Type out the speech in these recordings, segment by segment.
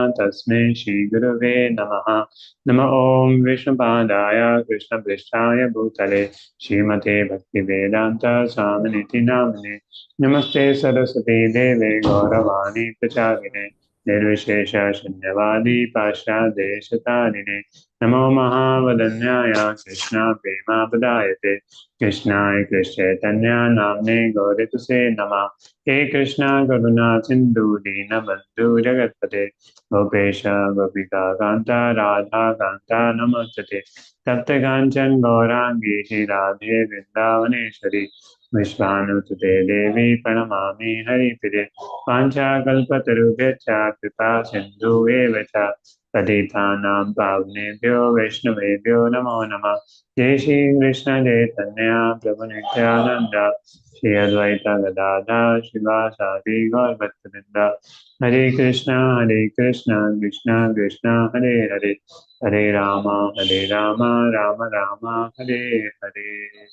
Tasmai Shri Gurave Namaha. Nama Om Vishnupadaya Krishna Prishtaya Bhutale Srimate Bhaktivedanta Swaminiti Namane. Namaste Saraswati Deve Gauravani Pracharine Nirvishesha Shunyavadi Pasha Deshatarine. Namo Mahavadanyaya Krishna Prema Padayate Krishnaya Krishna Tanya Namne Gaurituse Nama. He Krishna Karuna Sindhu Dina Bandhu Jagatpate Gopesha Gopika Kanta Radha Kanta Namaste Tapta Kanchan Gaurangi Shri Radhe Vrindavaneshwari Vishvanutute Devi Pranamami Haripide Pancha Kalpatarubhyacha Kripa Sindhu Evacha Patitanam Pavnebhyo Vaishnavebhyo Namo Namah Jai Shri Krishna Chaitanya Prabhu Nityananda Shri Advaita Gadadha Shivasadi Gaur Bhattacharya Hare Krishna, Krishna Krishna, Hare Hare, Hare Rama, Rama Rama, Hare Hare.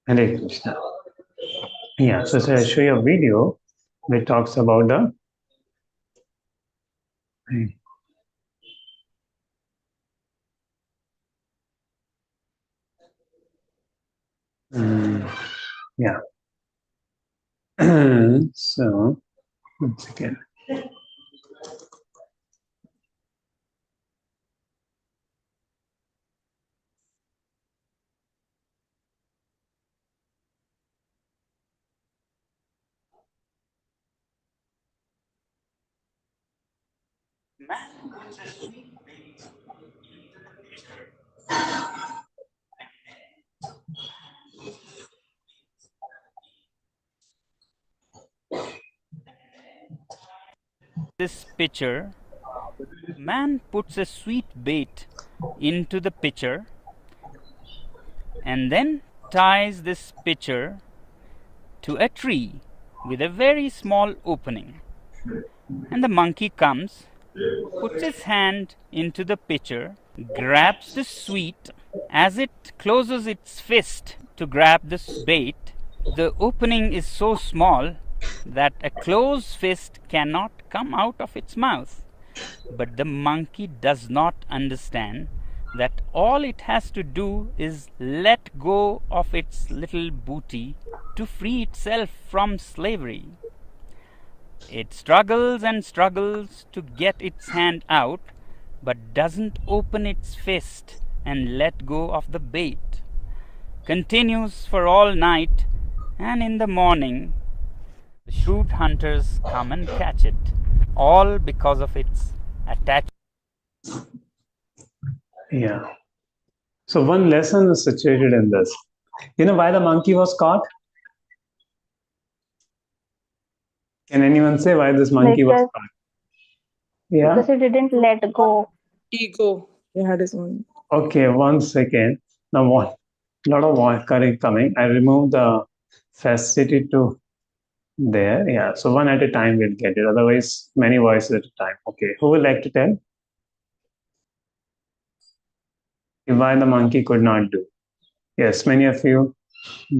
Hare Krishna. Yeah, so I'll show you a video which talks about the. Yeah. So, once again. This pitcher, man puts a sweet bait into the pitcher and then ties this pitcher to a tree with a very small opening. And the monkey comes, puts his hand into the pitcher, grabs the sweet. As it closes its fist to grab this bait, the opening is so small that a closed fist cannot come out of its mouth. But the monkey does not understand that all it has to do is let go of its little booty to free itself from slavery. It struggles and struggles to get its hand out, but doesn't open its fist and let go of the bait. Continues for all night, and in the morning the shrewd hunters come and catch it, all because of its attachment. Yeah. So one lesson is situated in this. You know why the monkey was caught? Can anyone say why this monkey was caught? Yeah. Because he didn't let go. Ego. He had his own. Okay, 1 second. Now, what? Lot of voice coming. I removed the facility to there. Yeah. So one at a time we'll get it. Otherwise, many voices at a time. Okay. Who would like to tell? Why the monkey could not do? Yes, many of you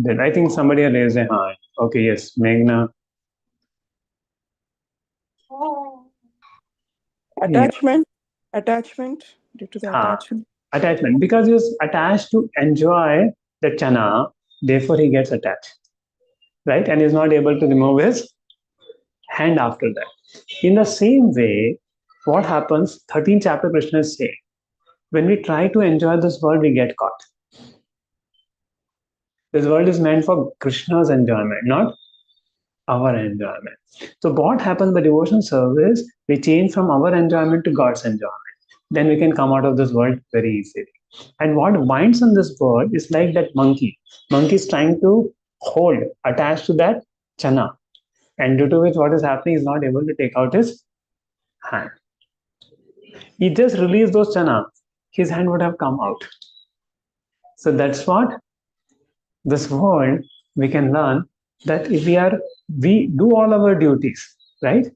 did. I think somebody raised a hand. Okay. Yes, Meghna. Attachment. Yeah. Attachment. Due to the attachment. Attachment. Because he was attached to enjoy the chana, therefore he gets attached. Right? And he's not able to remove his hand after that. In the same way, what happens? 13th chapter Krishna is saying, when we try to enjoy this world, we get caught. This world is meant for Krishna's enjoyment, not our enjoyment. So what happens by devotional service? We change from our enjoyment to God's enjoyment. Then we can come out of this world very easily. And what binds in this world is like that monkey. Monkey is trying to hold, attached to that chana. And due to which what is happening is not able to take out his hand. He just released those chana, his hand would have come out. So that's what this world we can learn, that if we do all our duties, right?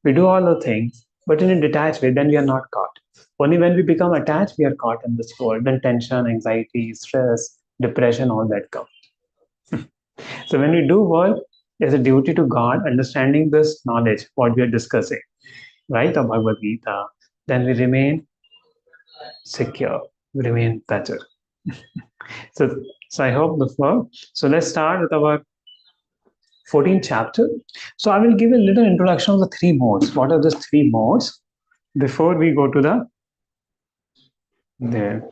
We do all the things, but in a detached way, then we are not caught. Only when we become attached, we are caught in this world. Then tension, anxiety, stress, depression, all that come. So when we do work as a duty to God, understanding this knowledge, what we are discussing, right, of Bhagavad Gita, then we remain secure, we remain better. So, I hope this works. So let's start with our 14th chapter. So I will give a little introduction of the three modes. What are the three modes before we go to the there.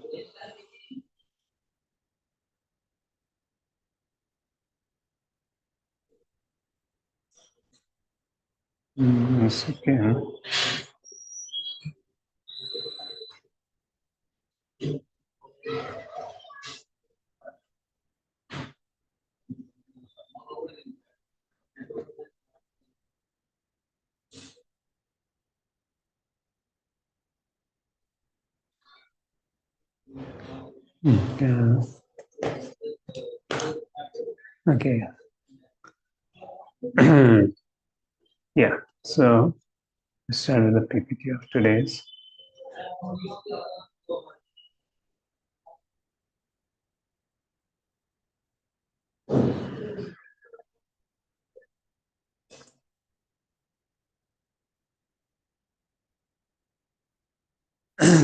Yes, okay. Okay. Okay. Yeah. So let's start with the PPT of today's.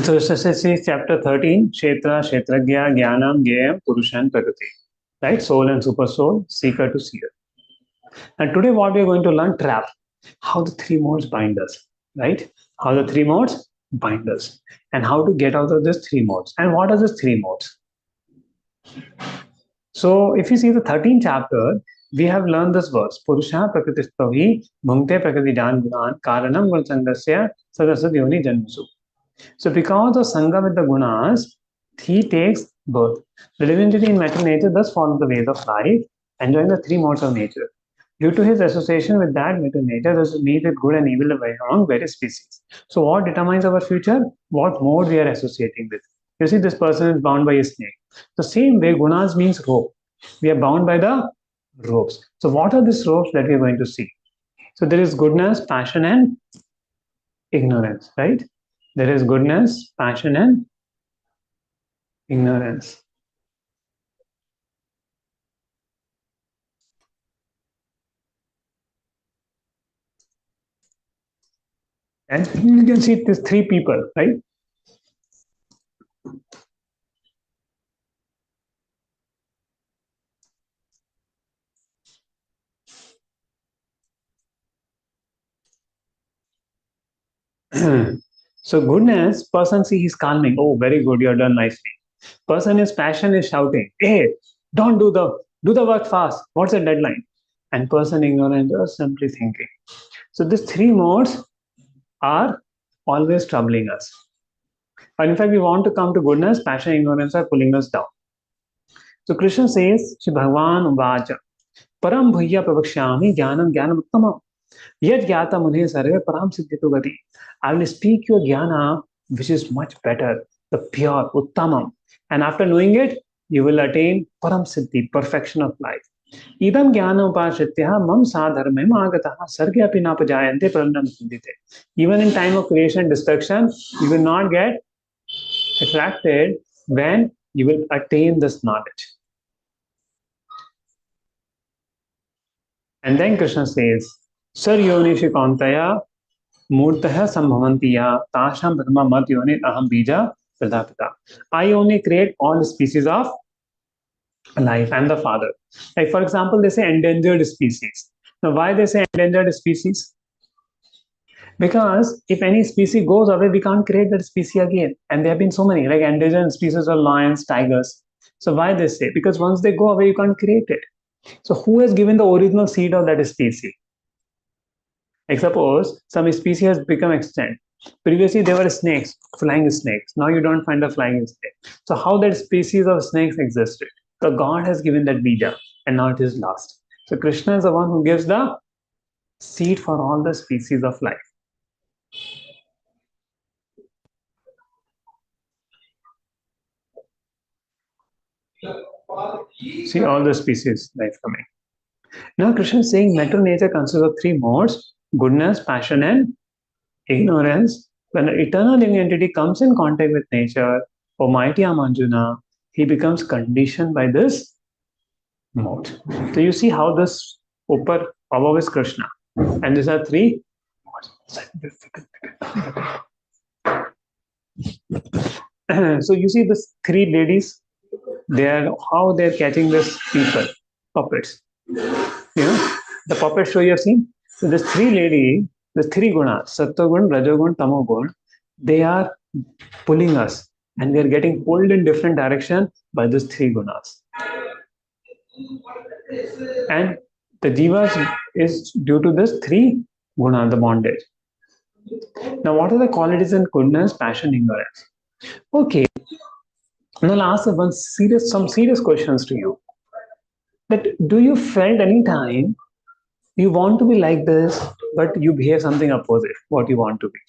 So this is chapter 13, Kshetra, Kshetragya, Jnanam, Gyayam, Purusha and Prakriti. Right? Soul and super soul, seeker to seer. And today what we are going to learn, trap. How the three modes bind us. Right? How the three modes bind us. And how to get out of these three modes. And what are these three modes? So if you see the 13th chapter, we have learned this verse. Purusha prakritistavi bhungte prakriti jan gunan karanam gunasandasya sadasad yoni janmasu. So because of Sangha with the Gunas, he takes birth. The divinity in matter nature thus follows the ways of life, enjoying the three modes of nature. Due to his association with that matter nature, thus meet with good and evil among various species. So what determines our future? What mode we are associating with. You see, this person is bound by a snake. The same way, Gunas means rope. We are bound by the ropes. So what are these ropes that we are going to see? So there is goodness, passion, and ignorance, right? There is goodness, passion, and ignorance. And you can see these three people, right? So goodness, person see he's calming. Oh, very good, you're done nicely. Person is passion is shouting, hey, don't do the work fast. What's the deadline? And person ignorance is simply thinking. So these three modes are always troubling us. And in fact, we want to come to goodness, passion, ignorance are pulling us down. So Krishna says, Shri Bhagavan Vacha, Param Bhaya Pravakshyami Jnanam Jnanam Uttamam. Yet Gyata Munhe Sarve Param Siddhitu Gati. I will speak your Jnana, which is much better, the pure, Uttamam. And after knowing it, you will attain Param Siddhi, perfection of life. Idam Jnana Upashritya Mam Sadharmem Agataha Sargya Pinapajayante Paranam Siddhite. Even in time of creation and destruction, you will not get attracted when you will attain this knowledge. And then Krishna says, Sar Yonishi Kantaya Murtah Sambhavantiya Tasham Brahma Mat Yonit Aham Bija Pradapita. I only create all species of life. I am the father. Like for example, they say endangered species. Now, why they say endangered species? Because if any species goes away, we can't create that species again. And there have been so many, like endangered species of lions, tigers. So why they say? Because once they go away, you can't create it. So who has given the original seed of that species? Like suppose some species has become extinct. Previously there were snakes, flying snakes. Now you don't find a flying snake. So how that species of snakes existed? So God has given that bija and now it is lost. So Krishna is the one who gives the seed for all the species of life. See all the species life coming. Now Krishna is saying matter nature consists of three modes: goodness, passion, and ignorance. When an eternal living entity comes in contact with nature, Almighty Amanjuna, he becomes conditioned by this mode. So you see how this upper above is Krishna, and these are three modes. So you see these three ladies, how they're catching this people, puppets. You know, the puppet show you have seen. So these three ladies, the three gunas, sattvagun, rajogun, tamogun, they are pulling us, and we are getting pulled in different direction by these three gunas. And the jivas is due to this three guna, the bondage. Now, what are the qualities in goodness, passion, ignorance? Okay, now I'll ask some serious questions to you. That do you felt any time you want to be like this, but you behave something opposite what you want to be?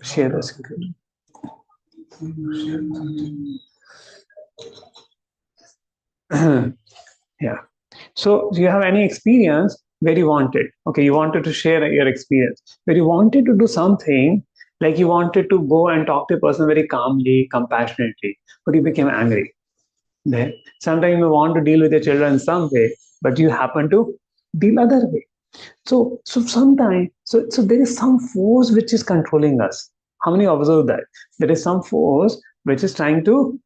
Share the screen. Yeah. So do you have any experience where you wanted? Okay, you wanted to share your experience where you wanted to do something, like you wanted to go and talk to a person very calmly, compassionately, but you became angry. Then sometimes you want to deal with your children in some way, but you happen to deal other way. So sometimes, so there is some force which is controlling us. How many observe that? There is some force which is trying to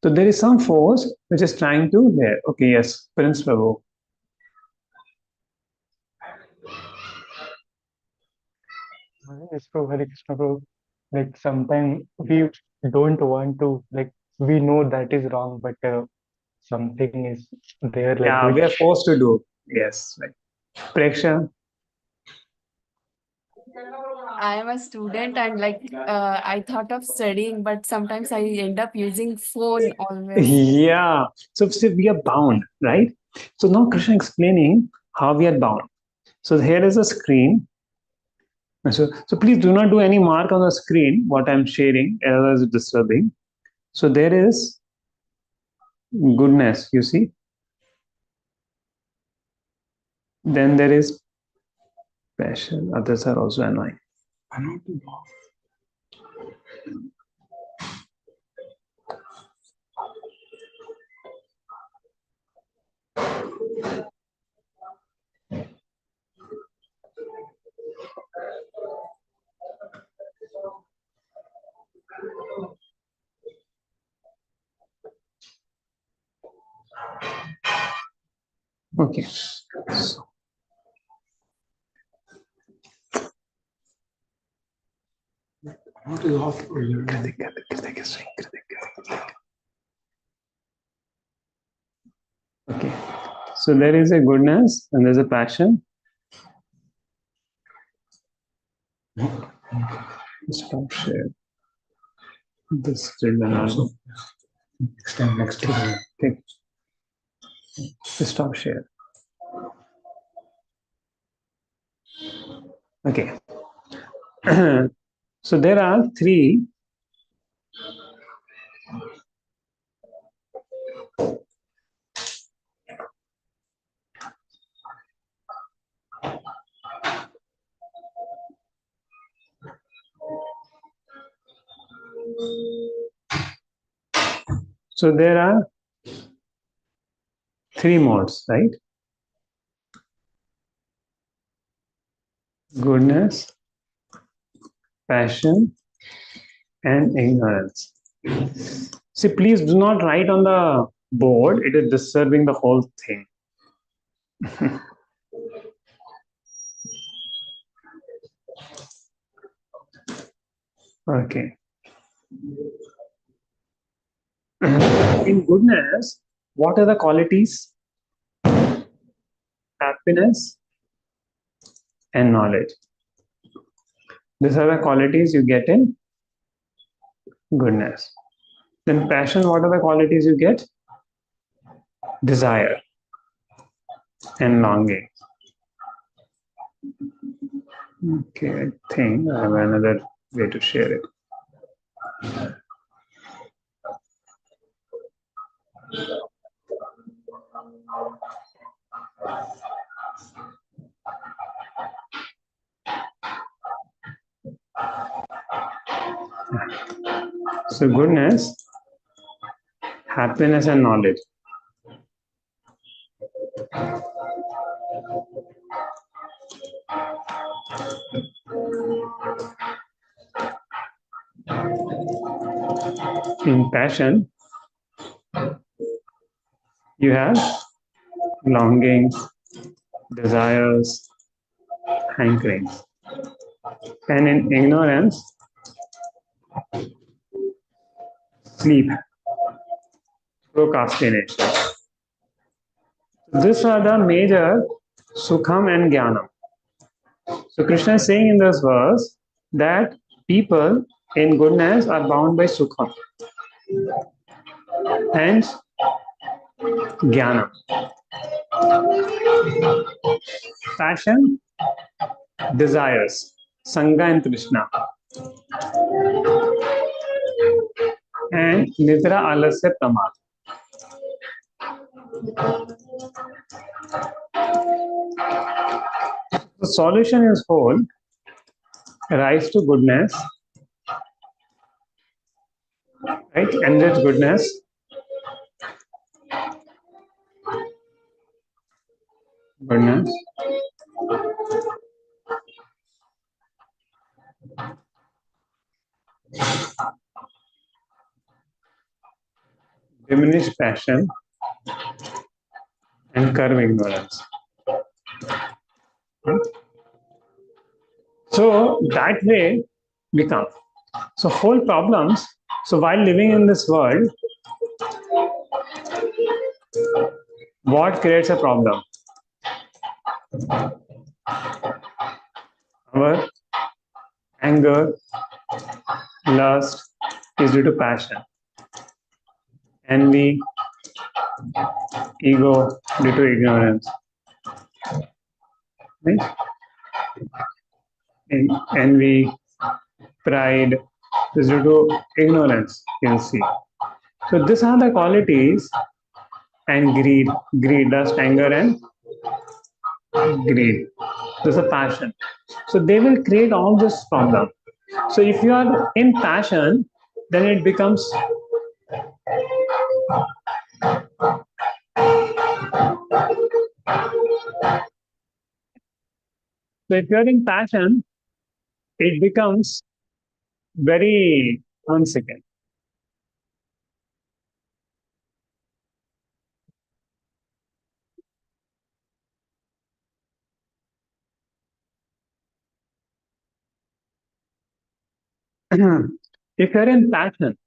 so there is some force which is trying to there. Okay, yes, Prince Prabhu. Yes, Prabhu, Hare Krishna Prabhu. Like sometimes we don't want to, like we know that is wrong, but something is there, like Yeah, we are which forced to do. Yes, right. Preksha. I am a student and I thought of studying, but sometimes I end up using phone always. Yeah. So we are bound, right? So now Krishna explaining how we are bound. So here is a screen. So please do not do any mark on the screen what I'm sharing, otherwise it's disturbing. So there is goodness, you see. Then there is passion. Others are also annoying. Okay. So, okay. So there is a goodness and there's a passion. Stop share. This children also. Next time. Okay. Stop share. Okay. So there are three. So there are three modes, right? Goodness, passion, and ignorance. See, please do not write on the board. It is disturbing the whole thing. Okay. In goodness, what are the qualities? Happiness and knowledge. These are the qualities you get in goodness. Then passion, what are the qualities you get? Desire and longing. Okay, I think I have another way to share it. So goodness, happiness and knowledge. In passion, you have longings, desires, hankerings. And in ignorance, sleep, procrastination. These are the major sukham and jnanam. So Krishna is saying in this verse that people in goodness are bound by sukham and jnanam. Passion, desires, sangha and trishna. And nidra alasya pramad. The solution is whole, rise to goodness, right? Enrich goodness, goodness, diminish passion, and curb ignorance. So that way we come. So whole problems. So while living in this world, what creates a problem? Our anger, lust is due to passion. Envy, ego due to ignorance. Right? Envy, pride is due to ignorance, you'll see. So these are the qualities, and greed, lust, anger, and greed. This is a passion. So they will create all this problem. So if you are in passion, then it becomes so if you are in passion, it becomes very 1 second. If you are in passion,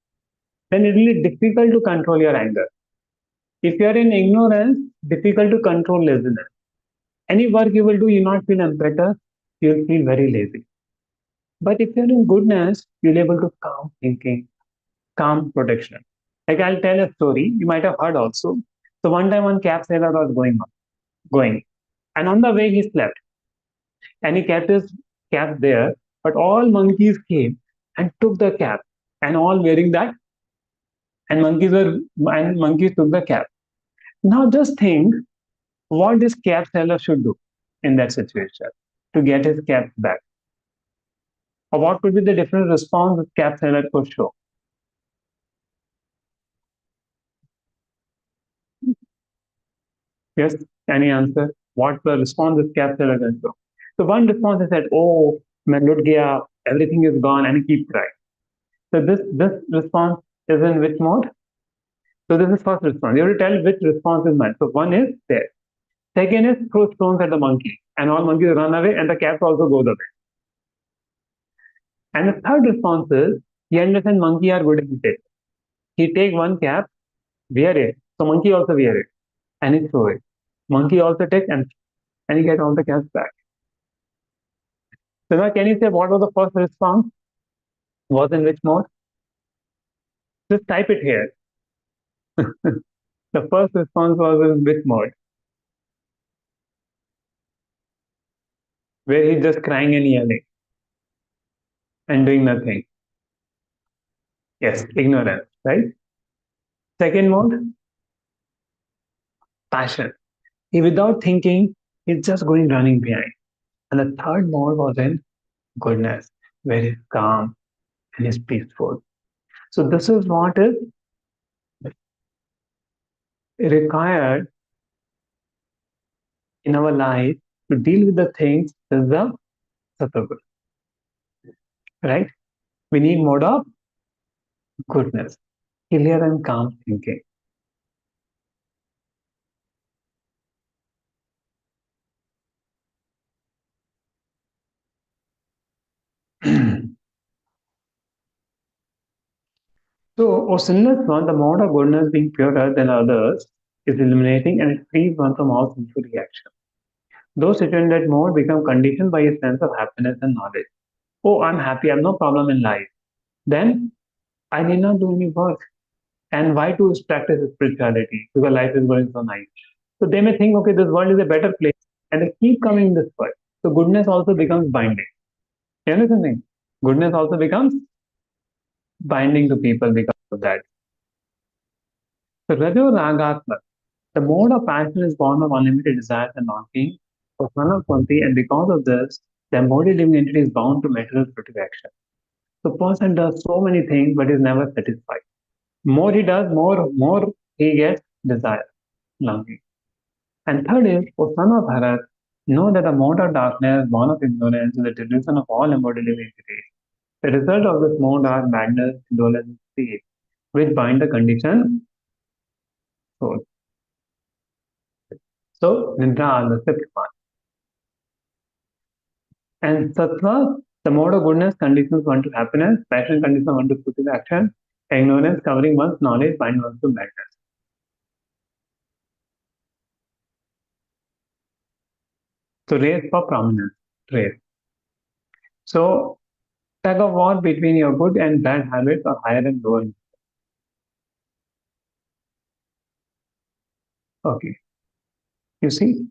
then it will be difficult to control your anger. If you are in ignorance, difficult to control laziness. Any work you will do, you not feel better, you'll feel very lazy. But if you're in goodness, you'll be able to calm thinking, calm protection. Like I'll tell a story, you might have heard also. So one time one cab sailor was going, and on the way he slept, and he kept his cap there, but all monkeys came and took the cap, and all wearing that, and monkeys took the cap. Now just think what this cab seller should do in that situation to get his cap back. Or what could be the different response the cab seller could show? Yes, any answer? What the response this cab seller can show? So one response is that, oh, main lut gaya, everything is gone, and he keeps crying. So this response is in which mode? So this is first response. You have to tell which response is meant. So one is there. Second is throw stones at the monkey, and all monkeys run away, and the cat also goes away. And the third response is he understands monkey are good at it. He take one cap, wear it. So monkey also wear it, and he throw it. Monkey also take and he get all the caps back. So now can you say what was the first response? Was in which mode? Just type it here. The first response was in which mode? Where he's just crying and yelling and doing nothing. Yes, ignorance, right? Second mode, passion. He without thinking, he's just going running behind. And the third mode was in goodness, where he's calm, and is peaceful. So this is what is required in our life to deal with the things is the sattva, right? We need mode of goodness, clear and calm thinking. So, O sinless one, the mode of goodness being purer than others is illuminating and it frees one from all sinful reaction. Those situated in that mode become conditioned by a sense of happiness and knowledge. Oh, I'm happy, I have no problem in life. Then I need not do any work. And why to practice spirituality? Because life is going so nice. So they may think, okay, this world is a better place, and they keep coming in this world. So goodness also becomes binding. You understand me? Goodness also becomes binding to people because of that. So Rajo Ragatma, the mode of passion is born of unlimited desires and longing for son of Kunti, and because of this, the embodied living entity is bound to material satisfaction. The person does so many things but is never satisfied. More he does, more he gets desire, longing. And third is, O son of Bharat, know that the mode of darkness, born of ignorance, is the delusion of all embodied living entities. The result of this mode are madness, indolence, and sleep, which bind the conditioned soul. So, Nidra Alasya Praman. And Sattva, the mode of goodness, conditions one to happiness, passion conditions one to put in action, ignorance covering one's knowledge, bind one to madness. So, race for prominence, race. So, tug of war between your good and bad habits or higher and lower. Okay. You see,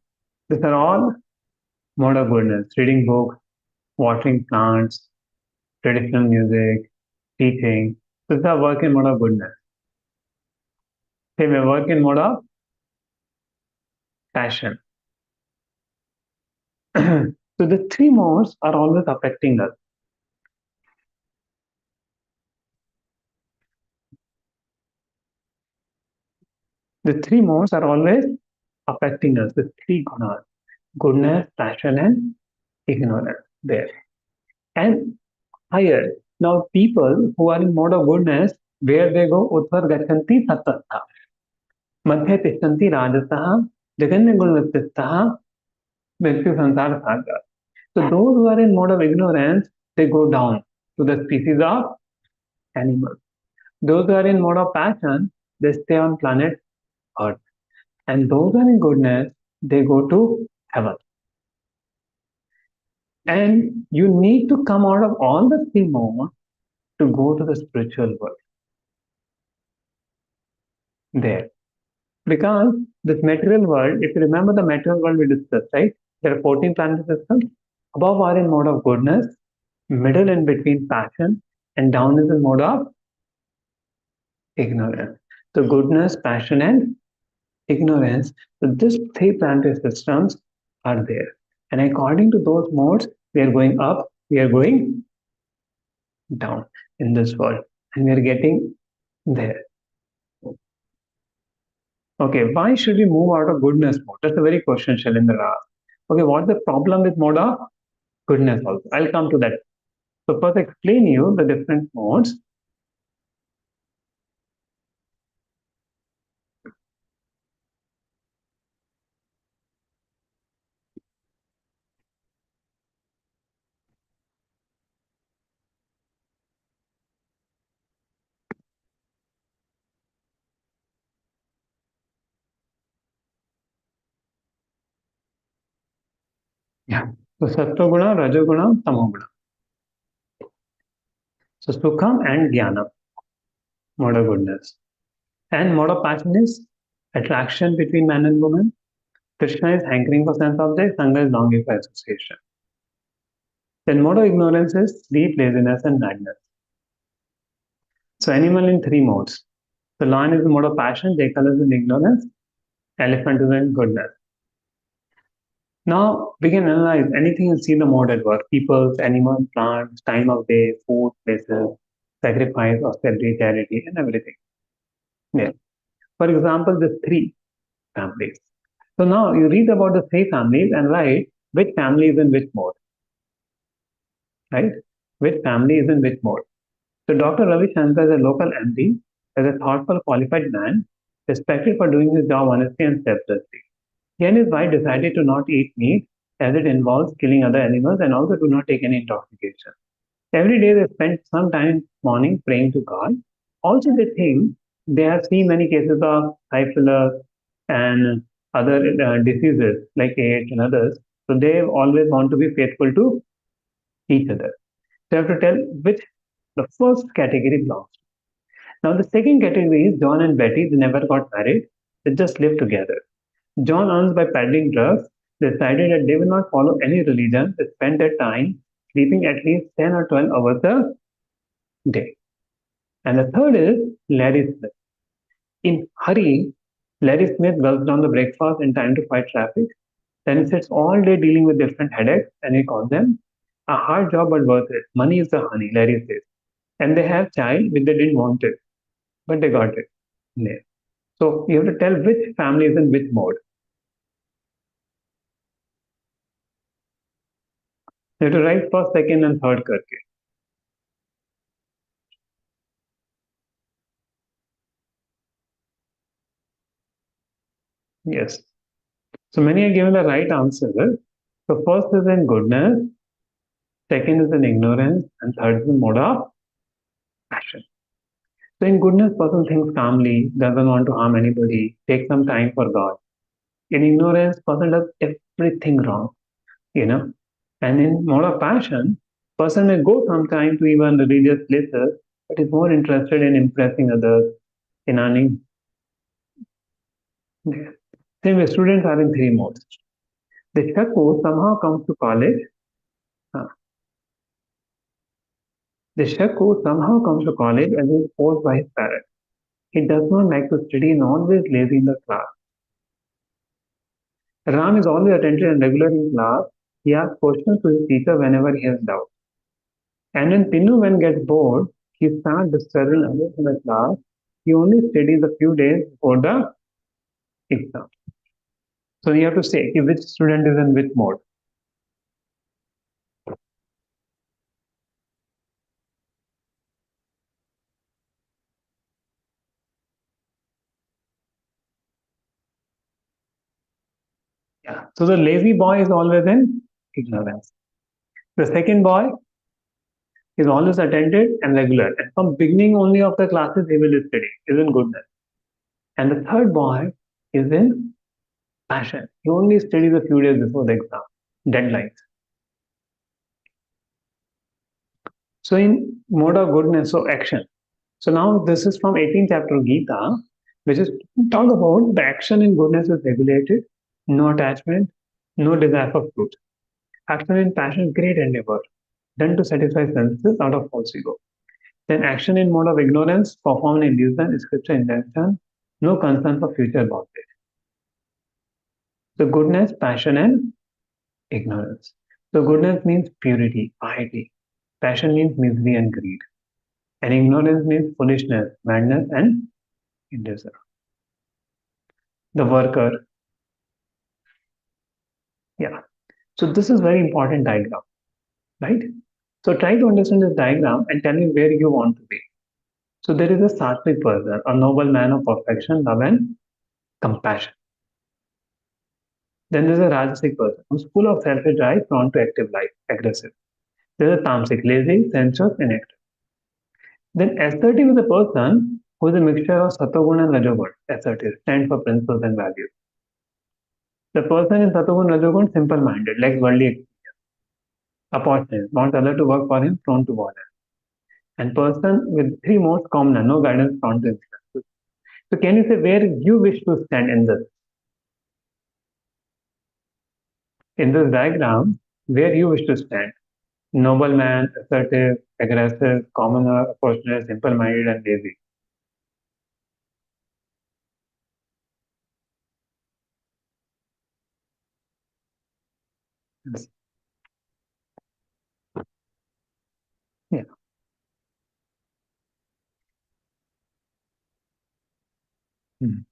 these are all mode of goodness. Reading books, watering plants, traditional music, teaching. These are work in mode of goodness. They may work in mode of passion. So the three modes are always affecting us. The three modes are always affecting us. The three gunas: goodness, passion, and ignorance. There. And higher. Now people who are in mode of goodness, where they go, Utvar Gachanti Sattva. Madhya Tishtanti Rajasah, Jaganya Gunvatistah, Mrityu Sansara Sagar. So those who are in mode of ignorance, they go down to the species of animals. Those who are in mode of passion, they stay on planet Earth. And those who are in goodness, they go to heaven. And you need to come out of all the three modes to go to the spiritual world. There. Because this material world, if you remember the material world we discussed, right? There are 14 planetary systems. Above are in mode of goodness, middle and between passion, and down is in mode of ignorance. So goodness, passion, and ignorance. So these three planetary systems are there. And according to those modes, we are going up, we are going down in this world. And we are getting there. Okay, why should we move out of goodness mode? That's a very question Shailendra asked. Okay, what's the problem with mode of goodness also? I'll come to that. So first explain you the different modes. Yeah. So Sattva Guna, Rajo Guna, Tamo Guna. So Sukham and Jnanam, mode of goodness. And mode of passion is attraction between man and woman. Krishna is hankering for sense objects, Sangha is longing for association. Then mode of ignorance is sleep, laziness, and madness. So animal in three modes. The lion is the mode of passion, jackal is in ignorance, elephant is in goodness. Now we can analyze anything and see the mode at work. People, animals, plants, time of day, food, places. sacrifice, austerity, charity, and everything. Yeah. For example, the three families. So now you read about the three families and write which family is in which mode, right? Which family is in which mode. So Dr. Ravi Shankar is a local MP, is a thoughtful, qualified man, respected for doing his job honestly and selflessly. He and his wife decided to not eat meat as it involves killing other animals and also to not take any intoxication. Every day they spend some time morning praying to God. Also, they think they have seen many cases of syphilis and other diseases like AIDS and others. So they always want to be faithful to each other. So you have to tell which the first category belongs. Now the second category is John and Betty. They never got married. They just lived together. John earns by peddling drugs. They decided that they will not follow any religion. They spend their time sleeping at least 10 or 12 hours a day. And the third is Larry Smith. In hurry, Larry Smith gulps down the breakfast in time to fight traffic. Then he sits all day dealing with different headaches and he calls them a hard job but worth it. Money is the honey, Larry says. And they have child which they didn't want it, but they got it. Yeah. So you have to tell which family is in which mode. You have to write first, second, and third करके. Yes. So many are given the right answer. So first is in goodness, second is in ignorance, and third is in mode of passion. So in goodness, person thinks calmly, doesn't want to harm anybody, takes some time for God. In ignorance, person does everything wrong, you know. And in mode of passion, person may go sometime to even religious places, but is more interested in impressing others, in earning. Same way, students are in three modes. The Shakku somehow comes to college. uh, the Shakku somehow comes to college and is forced by his parents. He does not like to study and always lazy in the class. Ram is always attentive and regular in class. He asks questions to his teacher whenever he has doubt. And when Pinnu when gets bored, he starts disturbing others in the class. He only studies a few days before the exam. So you have to say which student is in which mode. Yeah. So the lazy boy is always in ignorance. The second boy is always attentive and regular. And from beginning only of the classes, he will study, is in goodness. And the third boy is in passion. He only studies a few days before the exam, deadlines. So in mode of goodness, so action. So now this is from 18th chapter of Gita, which is talk about the action in goodness is regulated, no attachment, no desire for fruit. Action in passion, great endeavor, done to satisfy senses out of false ego. Then action in mode of ignorance, perform in illusion, scripture intention, no concern for future bondage. So goodness, passion, and ignorance. So goodness means purity, piety. Passion means misery and greed. And ignorance means foolishness, madness, and indecision. The worker. Yeah. So this is very important diagram, right? So try to understand this diagram and tell me where you want to be. So there is a sattvic person, a noble man of perfection, love, and compassion. Then there's a rajasic person who's full of selfish drive, prone to active life, aggressive. There's a tamasic, lazy, sensuous, inactive. Then assertive is a person who is a mixture of sattvagun and rajogun. Assertive, stand for principles and values. The person in sattvagun, rajogun, simple-minded, lacks worldly experience, opportunist, wants others to work for him, prone to violence. And person with three modes common, no guidance, prone to influence. So can you say where you wish to stand in this? In this diagram, where you wish to stand? Nobleman, assertive, aggressive, commoner, opportunist, simple-minded, and lazy. Yes. Yeah. Hmm.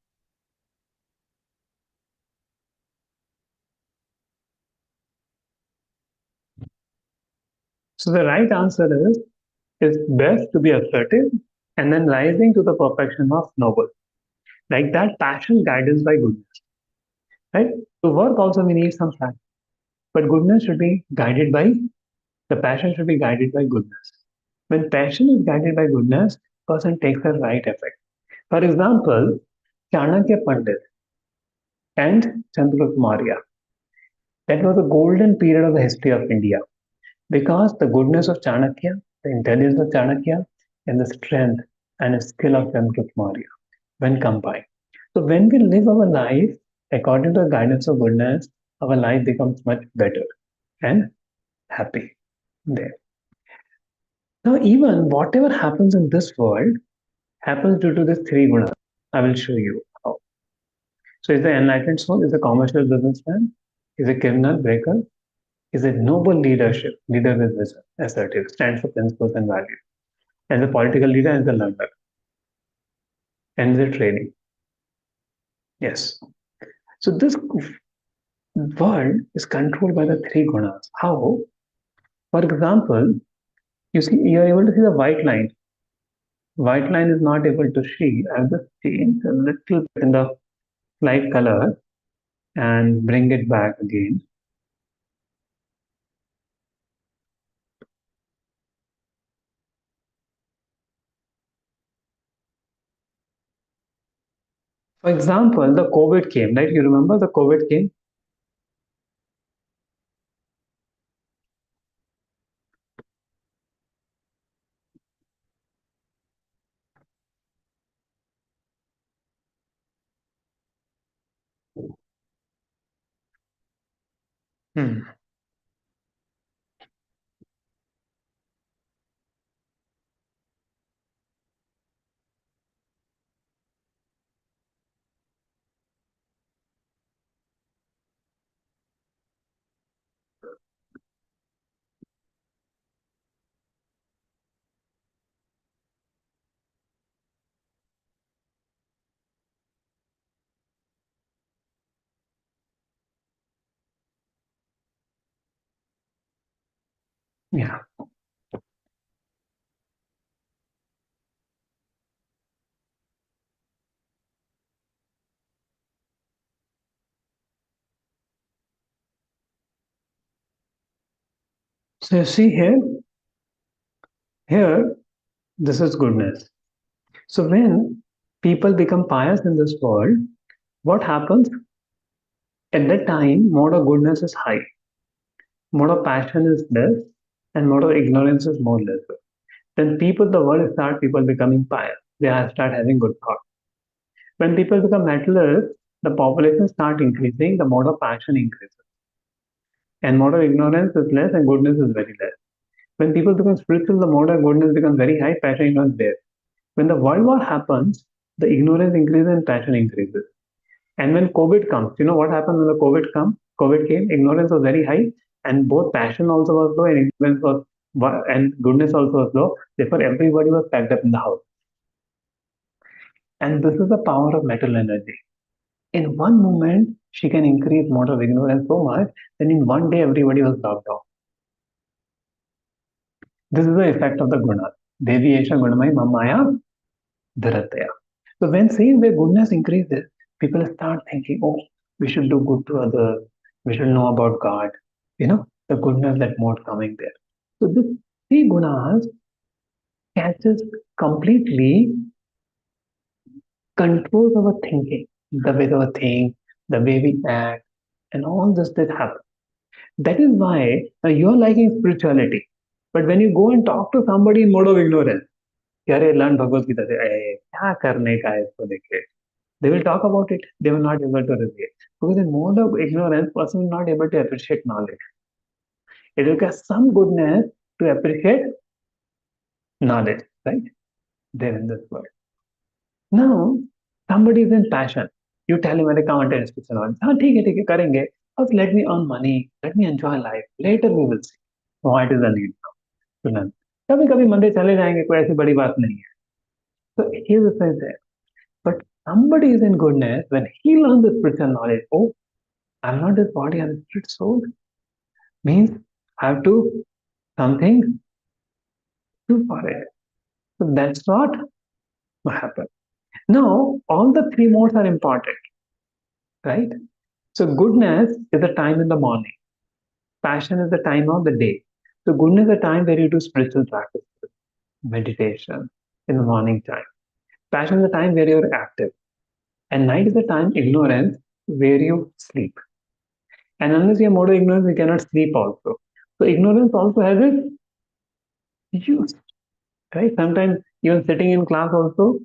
So the right answer is it's best to be assertive and then rising to the perfection of noble. Like that passion guidance by goodness, right? To work also we need some passion, but goodness should be guided by the passion should be guided by goodness. When passion is guided by goodness, person takes the right effect. For example, Chanakya Pandit and Chandragupta Maurya. That was a golden period of the history of India because the goodness of Chanakya, the intelligence of Chanakya, and the strength and skill of Chandragupta Maurya when combined. So when we live our life according to the guidance of goodness, our life becomes much better and happy there. Now, even whatever happens in this world happens due to these three gunas. I will show you how. So, is the enlightened soul, is a commercial businessman, is a criminal breaker, is a noble leadership, leader with vision, assertive, stands for principles and values, as a political leader, as a learner, and the training. Yes. So, this world is controlled by the three gunas. How? For example, you see, you are able to see the white line. White line is not able to see. I'll just change a little bit in the light color and bring it back again. For example, the COVID came, right? You remember the COVID came? Hmm. Yeah. So you see here, this is goodness. So when people become pious in this world, what happens? At that time, mode of goodness is high, mode of passion is less, and mode of ignorance is more less. Then people, the world start people becoming pious. They start having good thoughts. When people become materialists, the population start increasing, the mode of passion increases. And mode of ignorance is less and goodness is very less. When people become spiritual, the mode of goodness becomes very high, passion is there. When the world war happens, the ignorance increases and passion increases. And when COVID comes, you know what happened when the COVID came, ignorance was very high, and both passion also was low and ignorance was and goodness also was low. Therefore, everybody was packed up in the house. And this is the power of metal energy. In one moment, she can increase mode of ignorance so much, then in one day everybody was locked down. This is the effect of the guna. Devi Esha Gunamai Mamaya Dharataya. So when same way goodness increases, people start thinking, oh, we should do good to others. We should know about God. You know, the goodness that more coming there. So this three gunas catches completely controls our thinking, the way we think, the way we act, and all this that happens. That is why you are liking spirituality. But when you go and talk to somebody in mode of ignorance, "Yare, learn Bhagavad Gita, kya karne ka hai isko dekhe?" They will talk about it. They will not be able to reveal. Because in mode of ignorance, person is not able to appreciate knowledge. It will get some goodness to appreciate knowledge, right? There in this world. Now, somebody is in passion. You tell him, "अरे come and test this knowledge." हाँ ठीक है करेंगे. First let me earn money. Let me enjoy life. Later we will see. What is the need to learn? कभी कभी मंदिर चले जाएंगे कोई ऐसी बड़ी बात नहीं है. So here's the thing there. But somebody is in goodness, when he learns the spiritual knowledge, oh, I'm not this body, I'm a spirit soul, means I have to something do for it. So that's what will happen. Now, all the three modes are important, right? So goodness is the time in the morning. Passion is the time of the day. So goodness is the time where you do spiritual practice, meditation in the morning time. Passion is the time where you're active. And night is the time, ignorance, where you sleep. And unless you have mode of ignorance, you cannot sleep also. So ignorance also has its use, right? Sometimes even sitting in class also,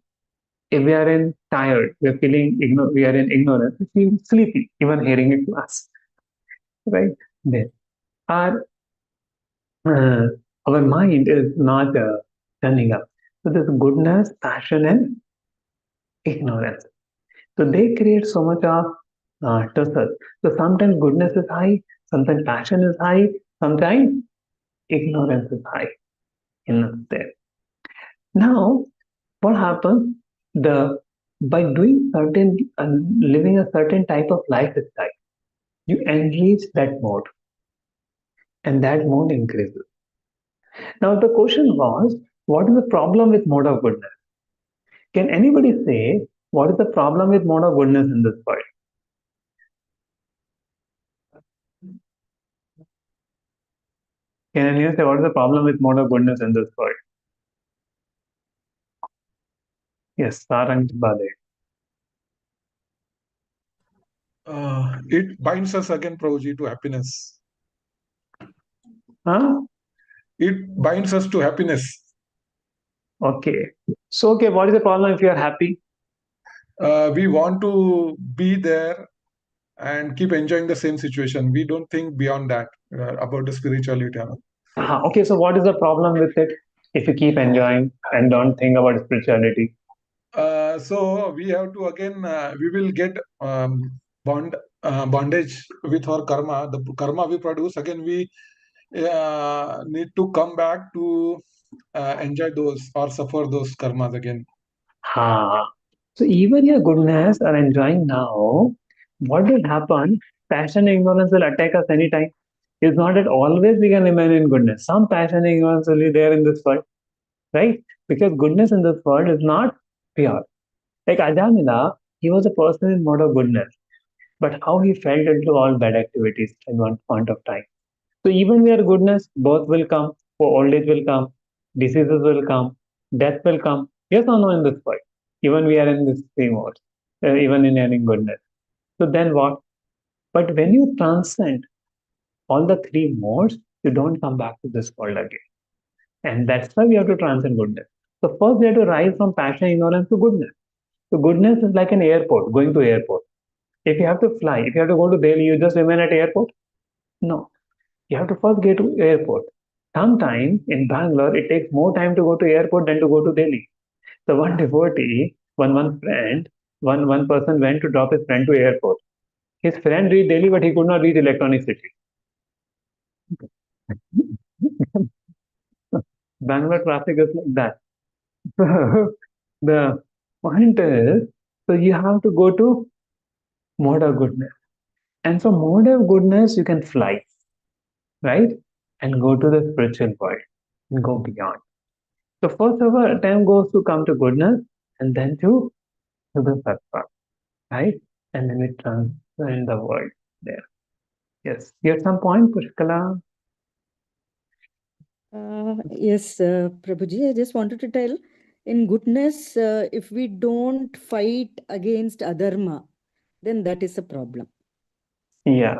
if we are in tired, we are feeling we are in ignorance, we feel sleepy, even hearing a class, right? There. Our uh, our mind is not turning up. So there's goodness, passion, and ignorance. So they create so much of tussle. So sometimes goodness is high, sometimes passion is high, sometimes ignorance is high in there. Now, what happens? The by doing certain living a certain type of lifestyle, you enrich that mode, and that mode increases. Now, the question was, what is the problem with mode of goodness? Can anybody say what is the problem with mode of goodness in this world? Can anyone say what is the problem with mode of goodness in this world? Yes, Sarang Bade. It binds us again, Prabhuji, to happiness. Huh? It binds us to happiness. Okay. So, okay, what is the problem if you are happy? We want to be there and keep enjoying the same situation. We don't think beyond that about the spirituality. Okay, so what is the problem with it if you keep enjoying and don't think about spirituality? So we have to again, we will get bondage with our karma. The karma we produce, again we need to come back to enjoy those or suffer those karmas again. So even your goodness are enjoying now, what will happen? Passion and ignorance will attack us anytime. It's not that always we can remain in goodness. Some passion and ignorance will be there in this world, right? Because goodness in this world is not pure. Like Ajamila, he was a person in mode of goodness, but how he fell into all bad activities at one point of time. So even where goodness, both will come, old age will come, diseases will come, death will come. Yes or no in this world? Even we are in this same mode, even in earning goodness. So then what? But when you transcend all the three modes, you don't come back to this world again. And that's why we have to transcend goodness. So first we have to rise from passion, ignorance to goodness. So goodness is like an airport, going to airport. If you have to fly, if you have to go to Delhi, you just remain at airport? No. You have to first get to airport. Sometimes in Bangalore, it takes more time to go to airport than to go to Delhi. So one devotee, one friend, one person went to drop his friend to airport. His friend reached Delhi, but he could not reach Electronic City. Bangalore traffic is like that. So the point is, so you have to go to mode of goodness. And from mode of goodness, you can fly, right? And go to the spiritual world and go beyond. So first our time goes to come to goodness and then to the sattva, right? And then we transcend the world there. Yes. You have some point, Pushkala? Yes, Prabhuji, I just wanted to tell, in goodness, if we don't fight against adharma, then that is a problem. Yeah.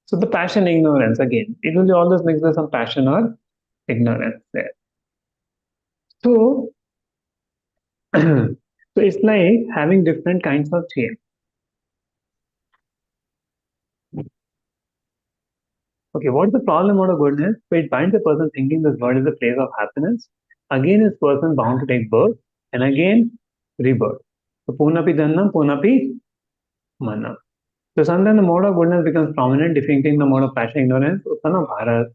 So the passion, ignorance again. It will be always mixed with some passion or ignorance there. So, so it's like having different kinds of chain. Okay, what's the problem out of goodness? So it binds a person thinking this world is a place of happiness. Again, is person bound to take birth and again rebirth. So punapi jannam, punapi manam. So sometimes the mode of goodness becomes prominent, defeating the mode of passion, ignorance, Uttana Bharat.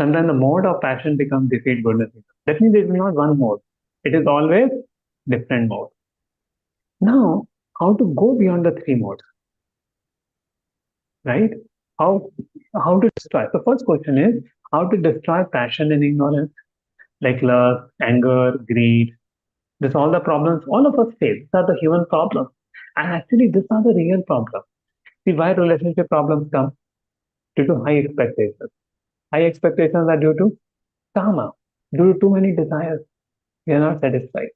Sometimes the mode of passion becomes defeat goodness. That means it is not one mode. It is always different mode. Now, how to go beyond the three modes, right? How to destroy. The first question is how to destroy passion and ignorance, like lust, anger, greed. These are all the problems all of us face. These are the human problems. And actually, these are the real problems. See why relationship problems come? Due to high expectations. High expectations are due to karma, due to too many desires. We are not satisfied.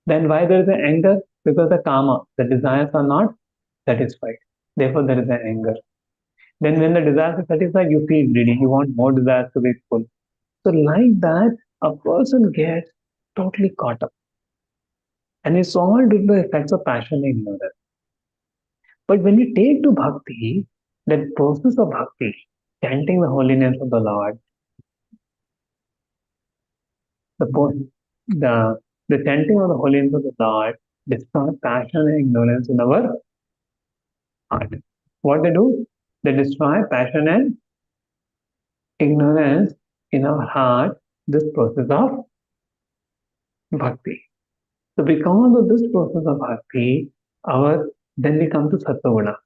Then why there is an anger? Because the karma, the desires are not satisfied. Therefore, there is an anger. Then when the desires are satisfied, you feel greedy. You want more desires to be full. So like that, a person gets totally caught up. And it's all due to the effects of passion and ignorance. But when you take to bhakti, that process of bhakti, chanting the holiness of the Lord, the the the chanting of the holiness of the Lord destroys passion and ignorance in our heart. What they do? They destroy passion and ignorance in our heart, this process of bhakti. So because of this process of bhakti, our then we come to sattva.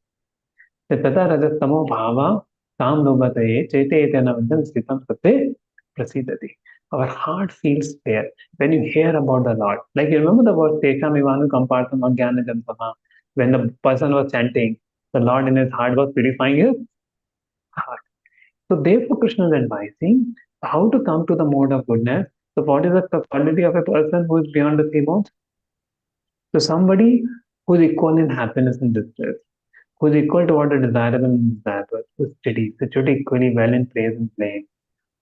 The tata rajastamo bhava kam lobhataye chete etena vantam sthitam satte prasidati. Our heart feels there when you hear about the Lord. Like you remember the word Tekam Ivanu Kampartam Agyana Jamsama, when the person was chanting, the Lord in his heart was purifying his heart. So therefore Krishna is advising how to come to the mode of goodness. So what is the quality of a person who is beyond the three modes? So somebody who is equal in happiness and distress, who is equal to what is desirable and undesirable, who is steady, situated equally well in praise and blame,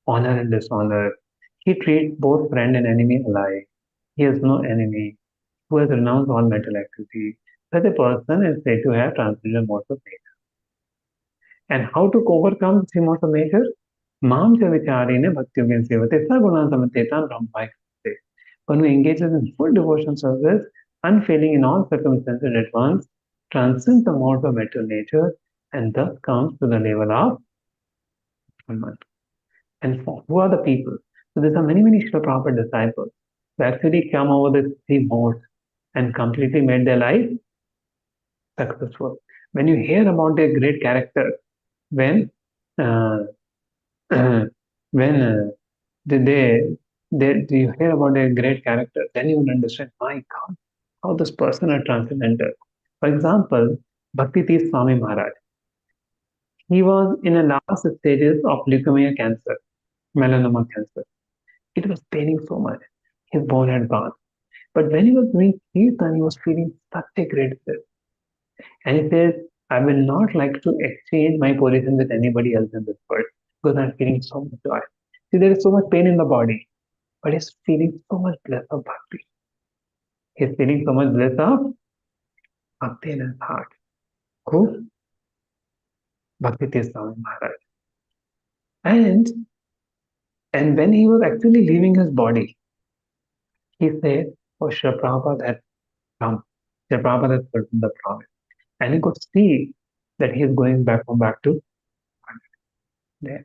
honor and dishonor. He treats both friend and enemy alike. He has no enemy, who has renounced all mental activity. Such a person is said to have transcendental modes of nature. And how to overcome three modes of nature? Mam cha vicharine bhakti yoga sevate sarguna samatetan brahmai. One who engages in full devotion service, unfailing in all circumstances at once, transcends the modes of material nature, and thus comes to the level of Brahman. And who are the people? So there are many, many Srila Prabhupada disciples who actually come over the three modes and completely made their life successful. When you hear about their great character, when uh, when you hear about their great character, then you will understand, my God, how this person are transcendental. For example, Bhakti Tirth Swami Maharaj. He was in the last stages of leukemia cancer, melanoma cancer. It was paining so much. His bone had gone. But when he was doing kirtan, he was feeling such a great bliss. And he says, I will not like to exchange my position with anybody else in this world because I'm feeling so much joy. See, there is so much pain in the body, but he's feeling so much bliss of bhakti. He's feeling so much bliss of bhakti in his heart. Who? Bhakti Tirth Swami Maharaj. And and when he was actually leaving his body, he said, oh, Srila Prabhupada had come. Srila Prabhupada had fulfilled the promise. And he could see that he is going back to there.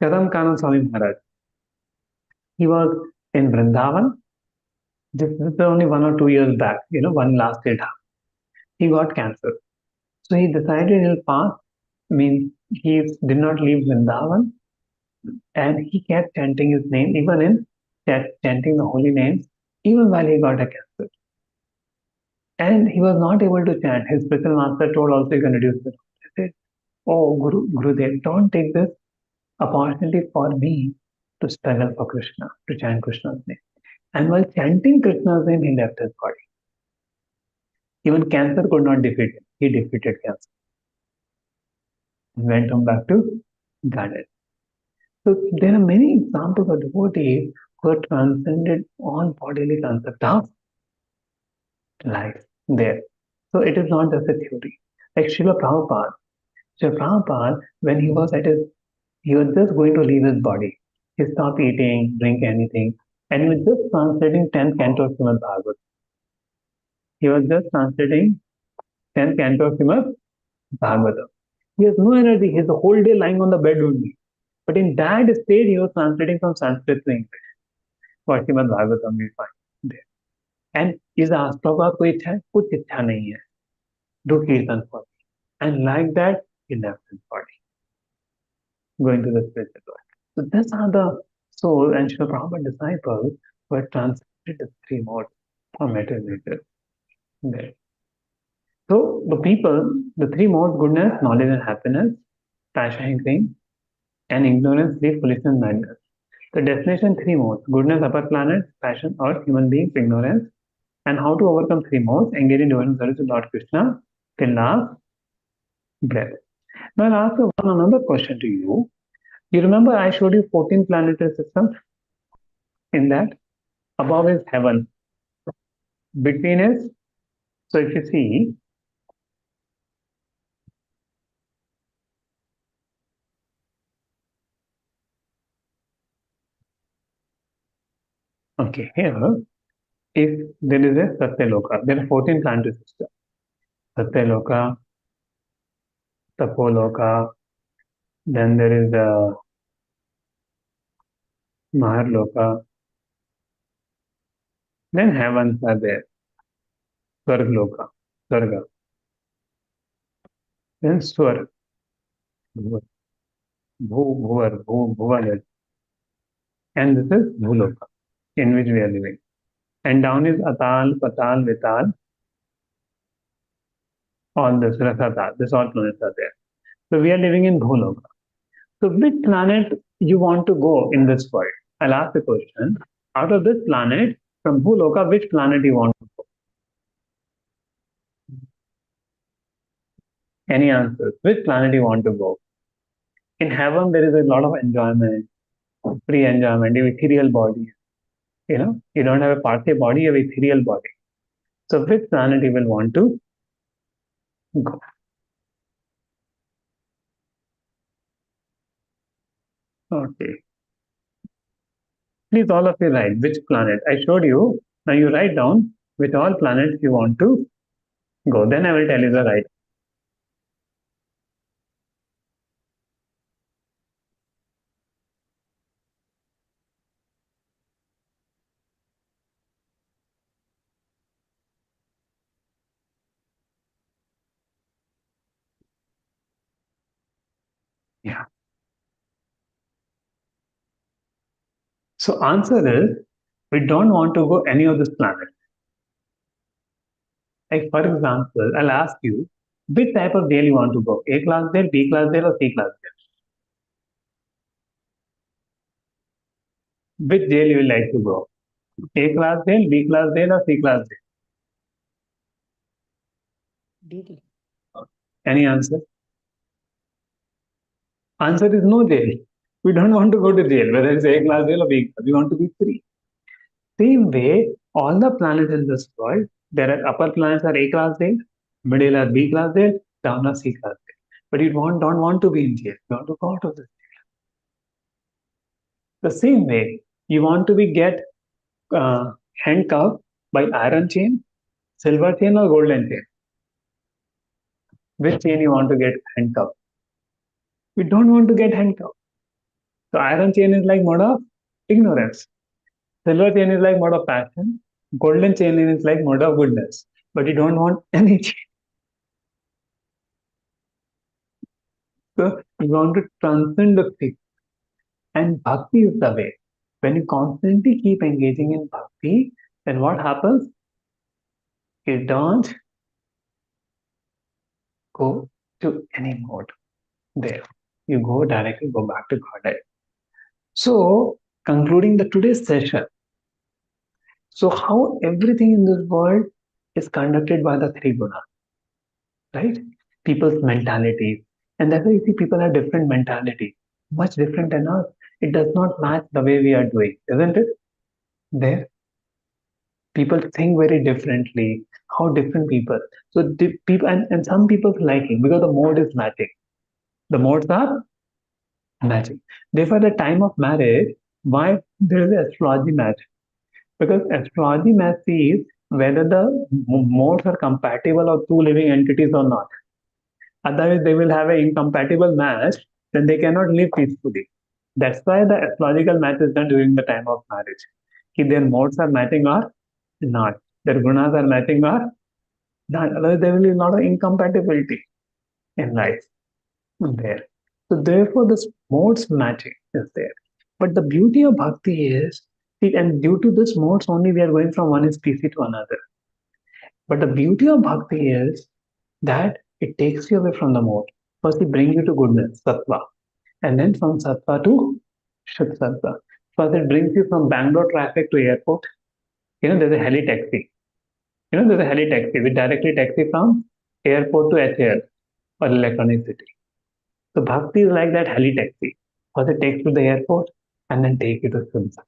Kadam Kanand Swami Maharaj. He was in Vrindavan. This is only 1 or 2 years back, one last year. He got cancer. So he decided he'll pass. I mean, he did not leave Vrindavan and he kept chanting his name, even in chanting the holy names, even while he got a cancer. And he was not able to chant. His spiritual master told also you can reduce it. He said, oh, Gurudev, don't take this opportunity for me to struggle for Krishna, to chant Krishna's name. And while chanting Krishna's name, he left his body. Even cancer could not defeat him. He defeated cancer. And went on back to garden. So there are many examples of devotees who have transcended all bodily concept of life there. So it is not just a theory. Like Srila Prabhupada. Srila Prabhupada, when he was just going to leave his body. He stopped eating, drink anything, and he was just translating 10th canto of Srimad Bhagavatam. He was just translating 10th canto of Srimad Bhagavatam. He has no energy. He's the whole day lying on the bed only. But in that state, he was translating from Sanskrit to English. For Srimad Bhagavatam, we find there. And is asked Prabhupada कोई इच्छा है? कुछ इच्छा नहीं है. Do kirtan for me. And like that, he left his body, going to the spiritual world. So these are the soul and Srila Prabhupada disciples who had transcended the three modes of material nature. There. So the people, the three modes, goodness, knowledge and happiness, passion and pain, and ignorance, sleep, foolishness, madness. The destination three modes, goodness, upper planet, passion, earth, human beings, ignorance, and how to overcome three modes, engage in devotional service to Lord Krishna till last breath. Now I'll ask you another question to you. You remember I showed you 14 planetary systems? In that, above is heaven, between is, so if you see, okay, here, if there is a Satyaloka, there are 14 planetary systems. Satyaloka, Tapoloka, then there is the Maharloka, then heavens are there, Swargloka, Swarga, then Swar, Bhuvar, Bhuvar, and this is Bhuloka, in which we are living. And down is Atal, Patal, Vital, all this, Rasatal, this all planets are there. So we are living in Bhuloka. So which planet you want to go in this world? I'll ask the question. Out of this planet, from Bhuloka, which planet you want to go? Any answers? Which planet you want to go? In heaven, there is a lot of enjoyment, free enjoyment, ethereal body. You don't have a parthiv body, you have ethereal body. So which planet you will want to go? Okay. Please all of you write which planet. I showed you. Now you write down which all planets you want to go. Then I will tell you the right. Yeah. So answer is, we don't want to go any of this planet. Like for example, I'll ask you, which type of jail you want to go? A class jail, B class jail, or C class jail? Which jail you will like to go? A class jail, B class jail, or C class jail? D. Any answer? Answer is no jail. We don't want to go to jail, whether it's A class jail or B class. We want to be free. Same way, all the planets in this world, there are upper planets are A class jail, middle are B class jail, down are C class jail. But you don't want to be in jail. You want to go out of this. The same way, you want to be get handcuffed by iron chain, silver chain, or golden chain. Which chain you want to get handcuffed? We don't want to get handcuffed. So iron chain is like mode of ignorance. Silver chain is like mode of passion. Golden chain is like mode of goodness. But you don't want any chain. So you want to transcend the thing. And bhakti is the way. When you constantly keep engaging in bhakti, then what happens? You don't go to any mode there. You go directly go back to Godhead. So, concluding the today's session. So, how everything in this world is conducted by the three gunas, right? People's mentalities. And that's why you see people have different mentality, much different than us. It does not match the way we are doing, isn't it? There, people think very differently. How different people. So, people and some people's liking because the mode is matching. The modes are matching. Therefore, the time of marriage, why there is an astrology match? Because astrology match sees whether the modes are compatible of two living entities or not. Otherwise, they will have an incompatible match, then they cannot live peacefully. That's why the astrological match is done during the time of marriage. If their modes are matching or not. their gunas are matching or not. Otherwise, there will be a lot of incompatibility in life there. So therefore, this modes matching is there. But the beauty of bhakti is, see, and due to this modes only we are going from one species to another. But the beauty of bhakti is that it takes you away from the mode. First, it brings you to goodness, sattva, and then from sattva to Shuddha sattva. First, it brings you from Bangalore traffic to airport. There's a heli taxi. There's a heli taxi. We directly taxi from airport to HAL or electronic city. So bhakti is like that heli taxi. First, it takes you to the airport and then take you to Shuddha,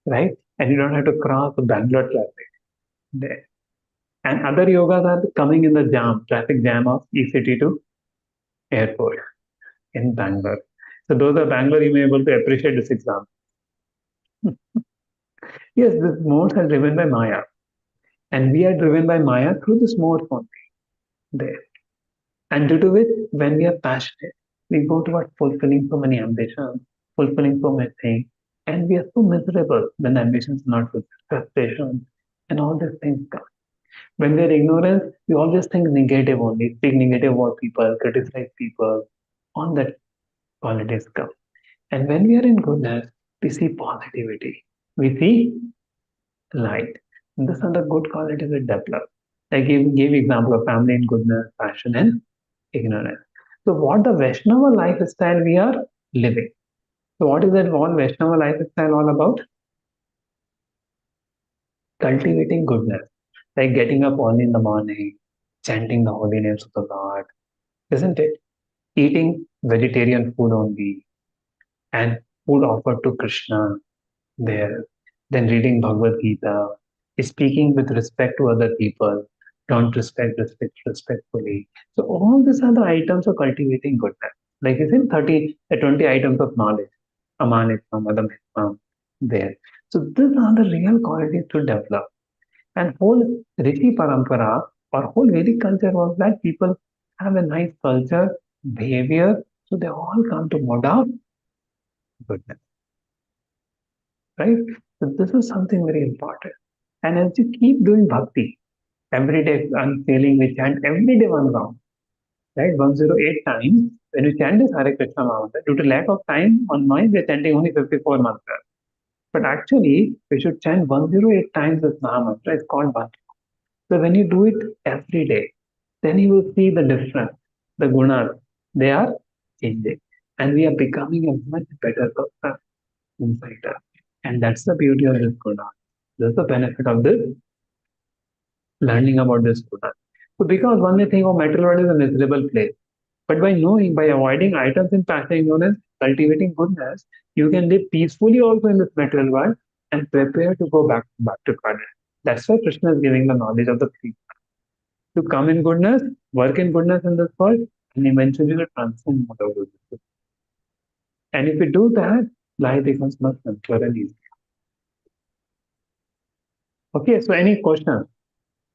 right? And you don't have to cross the Bangalore traffic there. And other yogas are coming in the traffic jam of ECT to airport in Bangalore. So those are Bangalore, you may be able to appreciate this example. Yes, this modes are driven by Maya. And we are driven by Maya through this mode only there. And due to which, when we are passionate, we go towards fulfilling so many ambitions, fulfilling so many things, and we are so miserable when the ambitions are not fulfilled, frustration, and all these things come. When we are ignorant, we always think negative only, speak negative about people, criticize people, all that qualities come. And when we are in goodness, we see positivity, we see light. And these are the good qualities that develop. I gave example of family in goodness, passion, and ignorance. So what the Vaishnava lifestyle we are living. So what is that one Vaishnava lifestyle all about? Cultivating goodness, like getting up early in the morning, chanting the holy names of the Lord, isn't it? Eating vegetarian food only, and food offered to Krishna there. Then reading Bhagavad Gita, speaking with respect to other people, don't respect respectfully. So all these are the items of cultivating goodness. Like you said, 20 items of knowledge, amanitvam, adamhitvam, there. So these are the real qualities to develop. And whole Rishi Parampara or whole Vedic culture was that people have a nice culture, behavior, so they all come to mode of goodness, right? So this is something very important. And as you keep doing bhakti, every day unfailing, we chant every day one round, right? 108 times. When you chant this Hare Krishna mantra, due to lack of time on mind, we're chanting only 54 mantras. But actually, we should chant 108 times this Maha mantra. It's called bhakti. So when you do it every day, then you will see the difference. The gunas, they are changing. And we are becoming a much better person inside us. And that's the beauty of this guna. That's the benefit of this learning about this guna. So because one may think, oh, material world is a miserable place. But by knowing, by avoiding items in passion ignorance, cultivating goodness, you can live peacefully also in this material world and prepare to go back to God. That's why Krishna is giving the knowledge of the three. To come in goodness, work in goodness in this world, and eventually to transcend motor goodness. And if we do that, life becomes much simpler and easier. Okay, so any questions?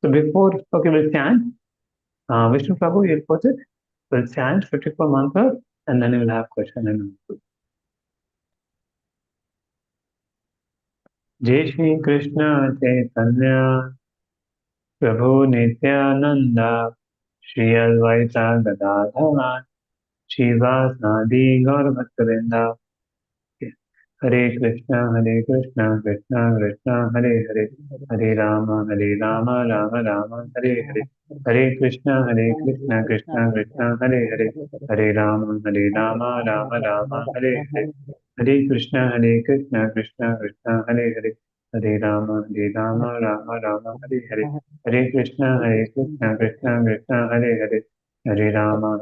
So before, okay, we'll chant. Vishnu Prabhu, you'll put it. We'll chant 54 mantras and then we'll have question and answer. Jai Shri Krishna Chaitanya Prabhu Nityananda Shri Advaita Gadadhara Shiva Sadi Gaur Bhaktavinda. Hare Krishna, Krishna Krishna, Hare Hare, Hare Rama, Rama Rama, Hare Hare, Hare Krishna, Krishna Krishna, Hare Hare, Hare Rama, Rama Rama, Hare Hare, Hare Krishna, Krishna Krishna, Hare Hare, Hare Rama, Rama Hare Hare, Hare Krishna, Krishna Krishna, Hare Hare, Hare Rama,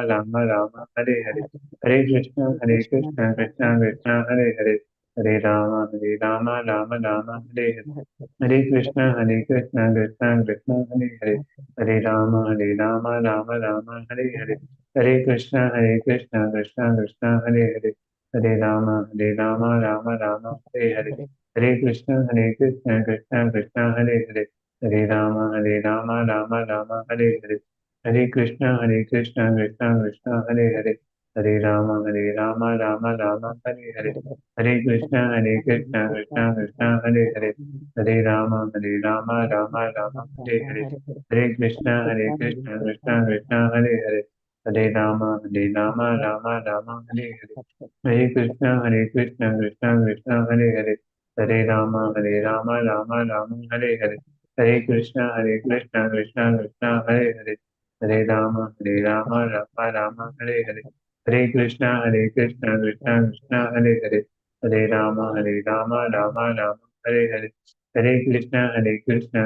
Rama Hare Hare. Hare Krishna, Krishna Krishna, Hare Hare, Hare Rama, Rama Hare Hare. Hare Krishna, Krishna Krishna, Hare Hare, Hare Rama, Rama Hare Hare. Hare Krishna, Krishna Krishna, Hare Hare, Hare Rama, Rama Hare Hare. Hare Krishna, Krishna Krishna, Hare Hare, Hare Rama, Rama Hare Hare. Hare Krishna, Krishna Krishna, Hare Hare. Hare Rama, Rama Rama, Hare Hare. Hare Krishna, Krishna Krishna, Hare Hare. Hare Rama, Rama Rama, Hare Hare. Hare Krishna, Krishna Krishna, Hare Hare. Hare Rama, Rama, Hare Hare. Hare Krishna, Krishna Krishna, Hare Hare. Hare Rama, Rama, Hare Hare. Hare Krishna, Krishna Krishna, Hare Hare. Hare Rama, Rama, Hare Hare. Hare Krishna, Krishna Krishna, Hare Hare. Hare Rama, Rama, Hare Hare. Hare Krishna, Krishna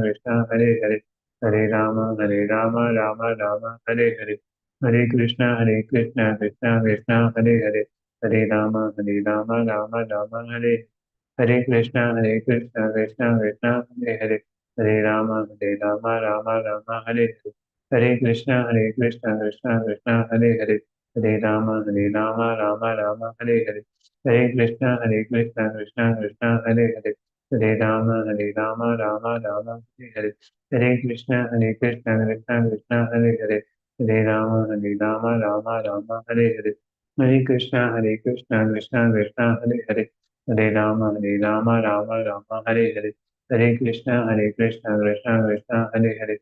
Krishna, Hare Hare. Hare Rama, Rama, Hare Hare. Hare Krishna, Krishna Krishna, Hare Hare. Hare Rama, Rama, Hare Hare Krishna, Krishna Krishna, Hare Hare. Hare Rama, Rama, Hare Hare. Hare Krishna, Krishna, Hare Hare. Hare Rama, Rama, Hare Hare. Hare Krishna, Krishna, Hare Hare. Hare Rama, Rama, Hare Hare. Hare Krishna, Krishna, Hare Hare. Hare Rama, Rama, Hare Hare. Hare Krishna, Krishna, Hare Hare. Hare Rama, Rama, Hare Hare. Hare Krishna, Krishna, Hare Hare.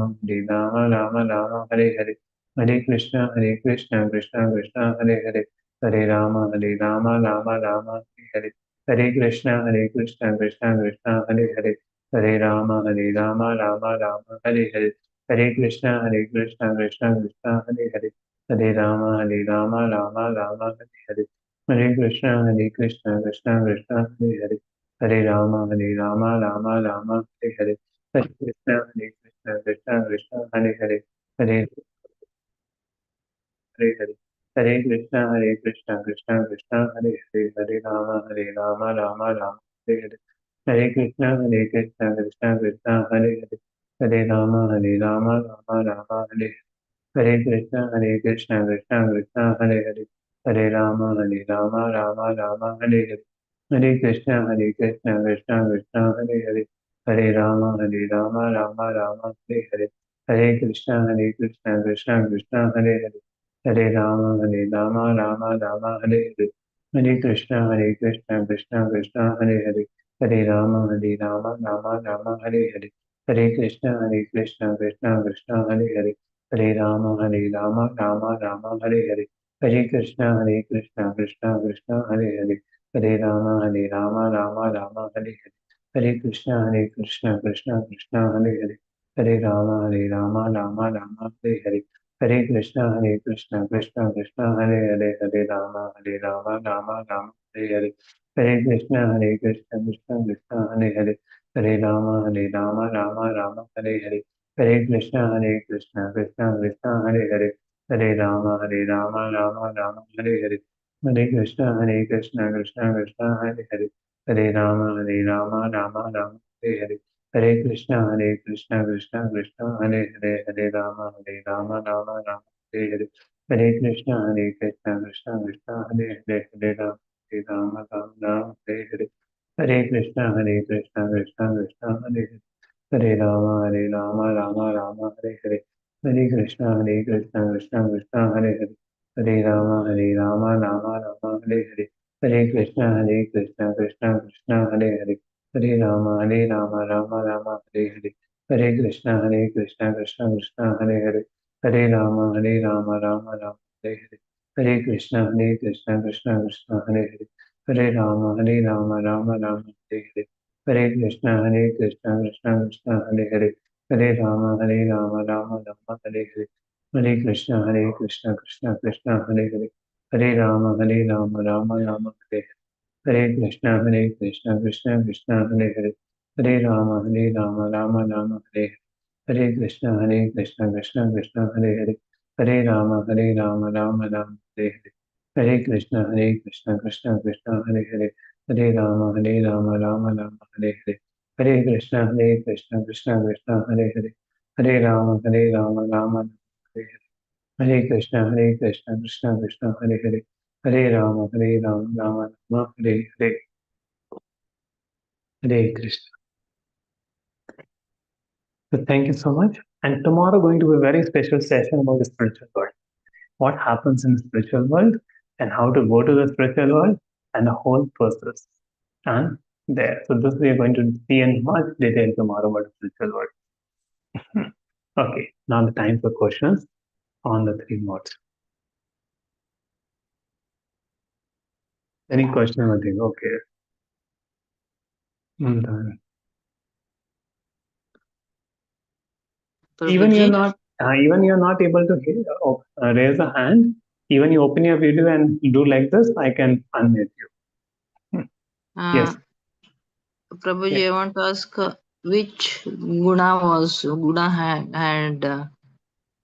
Hare Rama, Rama, Hare Hare. Hare Krishna, Krishna, Hare Hare. Hare Rama, Rama, Hare Hare. Hare Krishna, Krishna, Hare Hare. Hare Rama, Rama, Hare Hare. Hare Krishna, Krishna, Hare Hare. Hare Rama, Rama, Hare Hare. Hare Krishna, Krishna, Hare Hare. Hare Rama, Rama, Hare Hare. Hare Krishna, Krishna, Hare Hare. Hare Hare Hare. Hare Krishna, Krishna, Hare Hare. Hare Rama, Rama, Hare Hare. Hare Krishna, Krishna, Hare Hare. Hare Rama, Hare Hare. Hare Krishna, Krishna, Hare Hare. Hare Rama, Rama, Hare Hare. Hare Krishna, Krishna, Hare Hare. Hare Rama, Rama, Hare Hare. Hare Krishna, Krishna, Hare Hare. Hare Rama, Rama, Hare Hare. Hare Krishna, Krishna, Hare Hare. Hare Rama, Rama, Hare Hare. Hare Krishna, Krishna, Hare Hare. Hare Rama, Rama, Hare Hare. Hare Krishna, Krishna, Hare Hare. Hare Rama, Hare Hare. Hare Krishna, Krishna, Hare Hare. Hare Rama, Rama, Hare Hare. Hare Krishna, Krishna, Hare Hare. Hare Rama, Rama, Hare Hare. Hare Krishna, Krishna, Hare Hare. Hare Rama, Rama, Hare Hare. Hare Krishna, Krishna, Hare Hare. Hare Rama, Rama, Hare Hare. Hare Krishna, Krishna, Hare Hare. Hare Rama, Rama, Hare Hare. Hare Krishna, Krishna, Hare Hare. Hare Rama, Rama, Hare Hare. Hare Krishna, Krishna, Hare Hare. Hare Rama, Rama, Hare Hare. Hare Krishna, Krishna, Hare Hare. Hare Rama, Rama, Hare Hare. Hare Krishna, Krishna, Hare Hare. Hare Rama, Rama, Hare Hare. Hare Krishna, Krishna, Hare Hare. Hare Rama, Rama, Hare Hare. Hare Krishna, Krishna, Hare Hare. Hare Rama, Rama, Hare Hare. Hare Krishna, Krishna, Hare Hare. Hare Rama, Rama, Hare Hare. Hare Krishna, Krishna, Hare Hare. Hare Rama, Rama, Hare Hare. Hare Krishna, Krishna, Hare Hare. Hare Rama, Rama, Hare Hare. Hare Krishna, Krishna, Hare Hare. Hare Rama, Rama, Hare Hare. Hare Krishna, Krishna, Hare Hare. Hare Rama, Rama, Hare Hare. Hare Krishna, Krishna, Hare Hare. Hare Rama, Rama, Hare Hare. Hare Krishna, Krishna, Hare Hare. Hare Rama, Rama, Hare Hare. Hare Krishna, Krishna, Hare Hare. Hare Rama, Rama, Hare Hare. Hare Krishna. So thank you so much. And tomorrow going to be a very special session about the spiritual world. what happens in the spiritual world and how to go to the spiritual world and the whole process. And there. So this we are going to see in much detail tomorrow about the spiritual world. Okay, now the time for questions on the three modes. Any question or thing? Okay. Done. Even you're not able to raise a hand. Even you open your video and do like this, I can unmute you. Yes. Prabhuji, Yes. I want to ask which guna had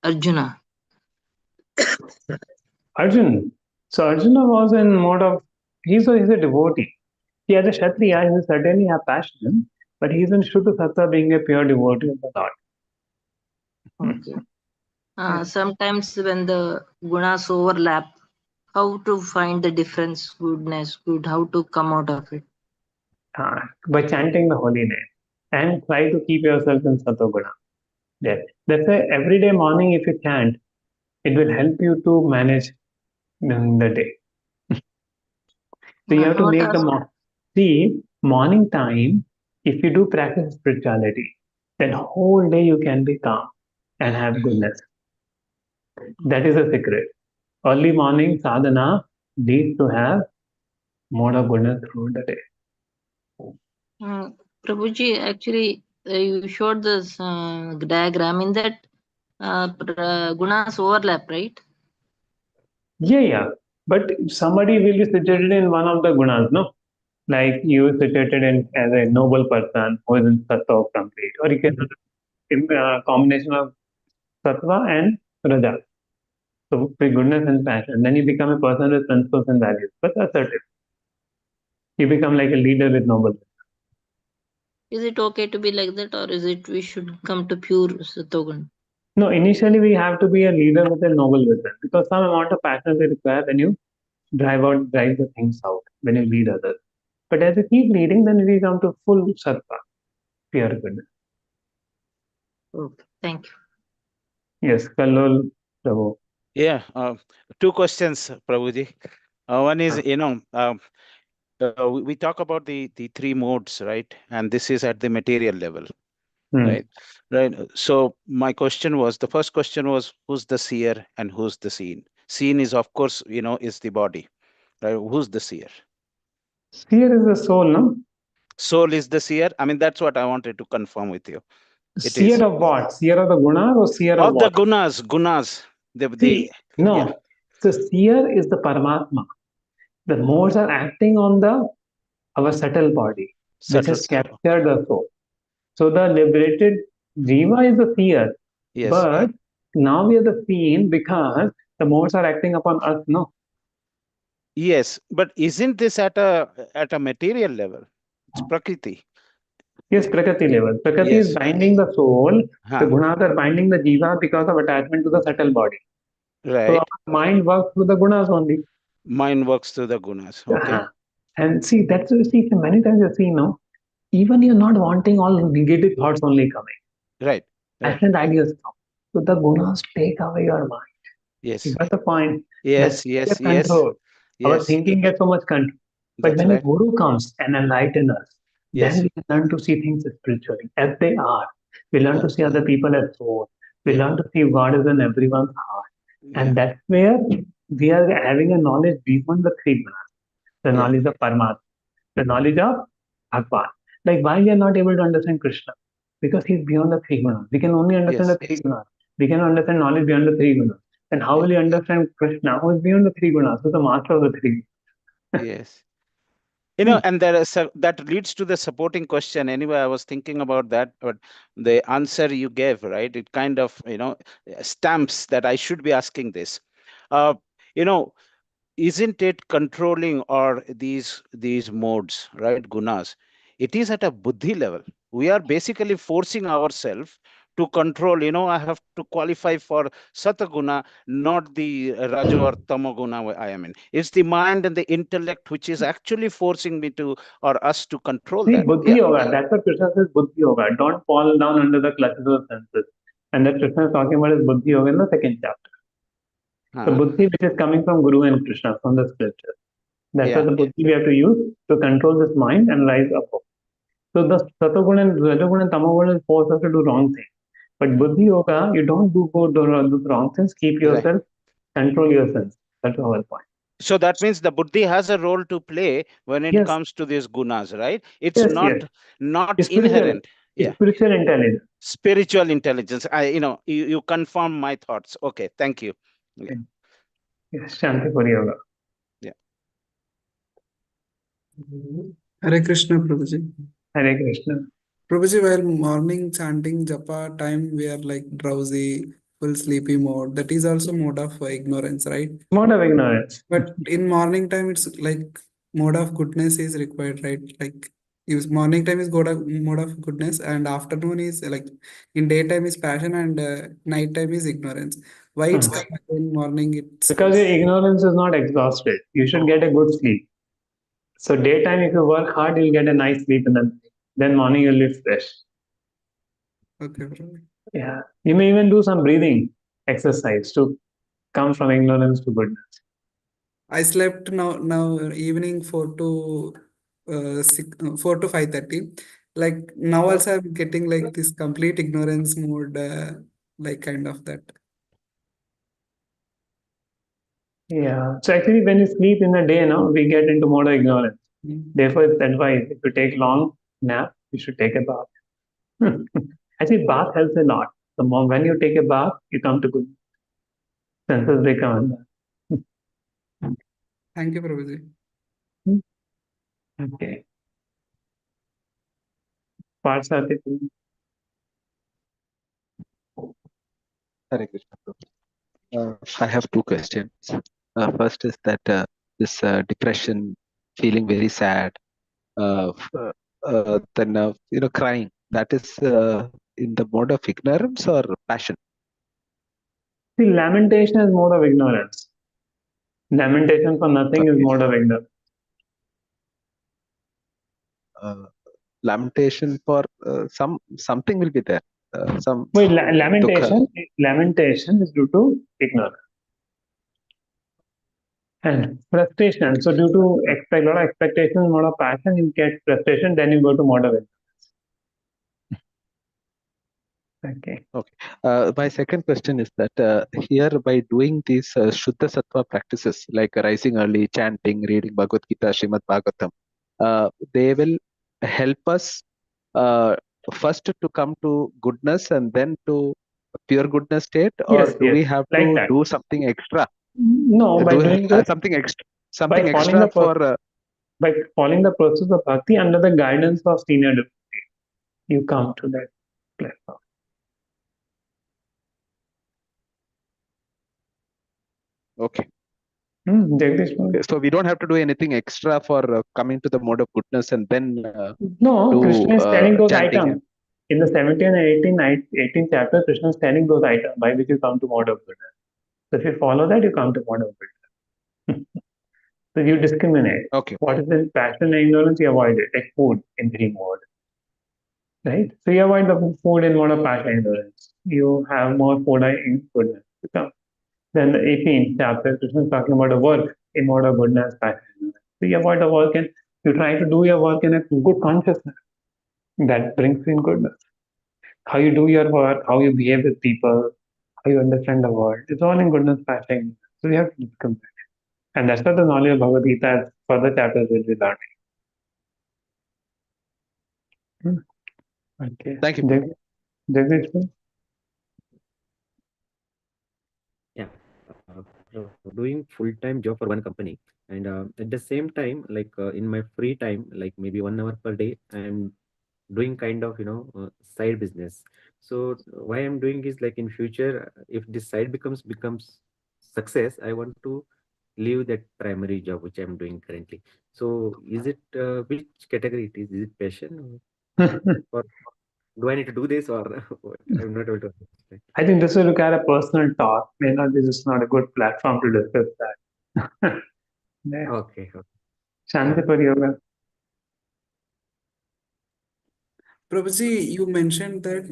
Arjuna? Arjun. So Arjuna was in mode of he's a devotee. He as a Kshatriya, he will certainly have passion, but he's in Shuddha Sattva being a pure devotee of the Lord. Okay. Yes. Sometimes when the gunas overlap, how to find the difference, goodness, good, how to come out of it? By chanting the holy name and try to keep yourself in Sattva-guna. Yes. That's why every day morning if you chant, it will help you to manage the day. So you have to make morning time. If you do practice spirituality, then whole day you can be calm and have goodness. That is the secret. Early morning sadhana leads to have more of goodness throughout the day. Prabhuji, actually, you showed this diagram. In that, gunas overlap, right? Yeah. But somebody will be situated in one of the gunas, no? Like you situated in as a noble person who is in sattva complete, or you can in a combination of sattva and raja. So with goodness and passion, then you become a person with principles and values, but assertive. You become like a leader with noble. Is it okay to be like that, or is it we should come to pure Sattva? No, initially we have to be a leader with a noble vision because some amount of passion is required when you drive the things out, when you lead others. But as you keep leading, then we come to full sattva, pure goodness. Okay, thank you. Yes, Kallol Prabhu. Yeah, two questions, Prabhuji. One is, we talk about the three modes, right? And this is at the material level, right? So my question was, the first question was, who's the seer and who's the seen? Seen is, of course, is the body, right? Who's the seer? Seer is the soul, no? Soul is the seer. I mean, that's what I wanted to confirm with you. Seer of what? Seer of the gunas or seer of the what? gunas. No. So seer is the Paramatma. The modes are acting on our subtle body, which has captured the soul. So the liberated jiva is the seer. Yes. But now we are the seen because the modes are acting upon us, no? Yes, but isn't this at a material level? It's Prakriti. Yes, Prakriti level. Prakriti is binding the soul. The gunas are binding the jiva because of attachment to the subtle body. Right. So our mind works through the gunas only. Mind works through the gunas. Okay. And see, that's many times you see, no, even you're not wanting all negative thoughts only coming. Right. Different ideas come. So the gunas take away your mind. Yes. You got the point. Yes. Control. Our thinking gets so much control. But when a guru comes and enlightens us, then we learn to see things spiritually as they are. We learn to see other people as souls. We learn to see God is in everyone's heart. And that's where we are having a knowledge beyond the three gunas. The knowledge of Paramatma, the knowledge of Bhagwan. Like why we are not able to understand Krishna? Because he's beyond the three gunas. We can only understand the three gunas. We cannot understand knowledge beyond the three gunas. And how will you understand Krishna, who is beyond the three gunas, who is the master of the three? Yes. And that leads to the supporting question. Anyway, I was thinking about that, but the answer you gave, right? It kind of, stamps that I should be asking this. Isn't it controlling or these modes, right? Gunas. It is at a buddhi level. We are basically forcing ourselves to control. I have to qualify for sataguna, not the raja or tamaguna I am in. It's the mind and the intellect which is actually forcing me to, or us to control that. Buddhi yoga. That's what Krishna says, buddhi yoga. Don't fall down under the clutches of senses. And that Krishna is talking about is buddhi yoga in the second chapter. The buddhi which is coming from Guru and Krishna, from the scripture. That's what the buddhi we have to use to control this mind and rise above. So the Satoguna and Rajoguna and Tamoguna force us to do wrong things. But Buddhi Yoga, you don't do wrong things, keep yourself, control your sense. That's the whole point. So that means the buddhi has a role to play when it comes to these gunas, right? It's not It's inherent. It's spiritual intelligence. Spiritual intelligence. You confirm my thoughts. Okay, thank you. Yeah. Yes, Shanti for yoga. Yeah. Hare Krishna, Prabhuji. Hare Krishna. Prabhuji, while morning chanting japa time, we are like drowsy, full sleepy mode. That is also mode of ignorance, right? Mode of ignorance. But in morning time, it's like mode of goodness is required, right? Like morning time is mode of goodness, and afternoon is like in daytime is passion, and night time is ignorance. Why it's come in morning? It's because your ignorance is not exhausted. You should get a good sleep. So daytime, if you work hard, you'll get a nice sleep, and then morning you'll be fresh. Okay, bro. Yeah, you may even do some breathing exercise to come from ignorance to goodness. I slept now evening 4 to 5:30. Like now also I'm getting like this complete ignorance mode, like kind of that. Yeah. So actually, when you sleep in the day, we get into mode of ignorance. Therefore, it's advised if you take long nap, you should take a bath. Actually, bath helps a lot. The more when you take a bath, you come to good senses become. Thank you, Prabhuji. Okay. Parsati. Hare Krishna. I have two questions. First is that this depression, feeling very sad, then crying. That is in the mode of ignorance or passion? See, lamentation is mode of ignorance. Lamentation for nothing is mode of ignorance. Lamentation for something will be there. Lamentation is due to ignorance. And frustration. So due to a lot of expectation, lot of passion, you get frustration, then you go to mode of ignorance. Okay. My second question is that here by doing these Shuddha Sattva practices like rising early, chanting, reading Bhagavad Gita, Srimad Bhagavatam, they will help us first to come to goodness and then to pure goodness state, or do we have to do something extra? No, by doing this, something extra by following the process of bhakti under the guidance of senior devotee, you come to that platform. Okay. Okay, so we don't have to do anything extra for coming to the mode of goodness and then no, Krishna is telling those chanting. items. In the 17th and 18th chapter, Krishna is telling those items by which you come to mode of goodness. So if you follow that, you come to mode of goodness. So you discriminate. Okay. What is the passion and ignorance? You avoid it, like food in three mode. Right? So you avoid the food in mode of passion and ignorance. You have more food in goodness to come. Then the 18th chapter, Krishna is talking about the work in mode of goodness, passion, and ignorance. So you avoid the work and you try to do your work in a good consciousness. That brings in goodness. How you do your work, how you behave with people, how you understand the world. It's all in goodness, passion. So we have to discriminate. And that's what the knowledge of Bhagavad Gita as further chapters will be learning. Okay. Thank you. Jagdish? Yeah. Doing full-time job for one company, and at the same time, like in my free time, like maybe 1 hour per day, I'm doing kind of side business. So why I'm doing is like in future, if this side becomes success, I want to leave that primary job which I'm doing currently. So is it which category it is? Is it passion or do I need to do this or I'm not able to understand. I think this will require a personal talk. This is not a good platform to discuss that. Yeah. Okay. Shanti for yoga. Prabhuji, you mentioned that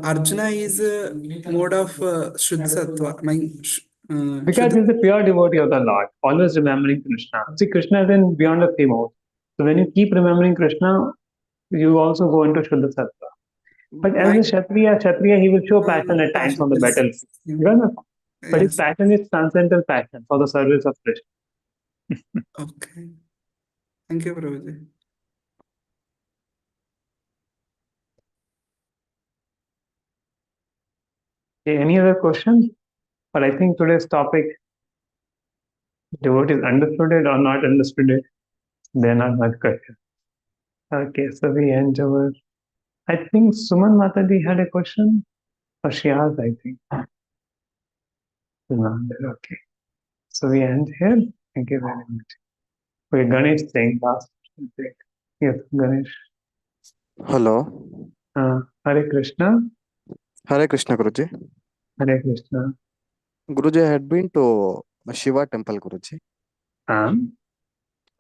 Arjuna is a mode of Shuddha Sattva. Because he's a pure devotee of the Lord, always remembering Krishna. See, Krishna is in beyond the three modes. So when you keep remembering Krishna, you also go into Shuddha Sattva. But as a Kshatriya, he will show passion at times on the battlefield. You know? But his passion is transcendental passion for the service of Krishna. Okay. Thank you, Prabhuji. Okay, any other questions? But I think today's topic, devotees understood it or not understood it, they're not much question. Okay, so we end our. I think Suman Mataji had a question, or she asked, I think. Okay. So we end here. Thank you very much. Okay, Ganesh saying last. Yes, Ganesh. Hello. Hare Krishna. Hare Krishna, Guruji. Hare Krishna. Guruji, I had been to Shiva temple, Guruji.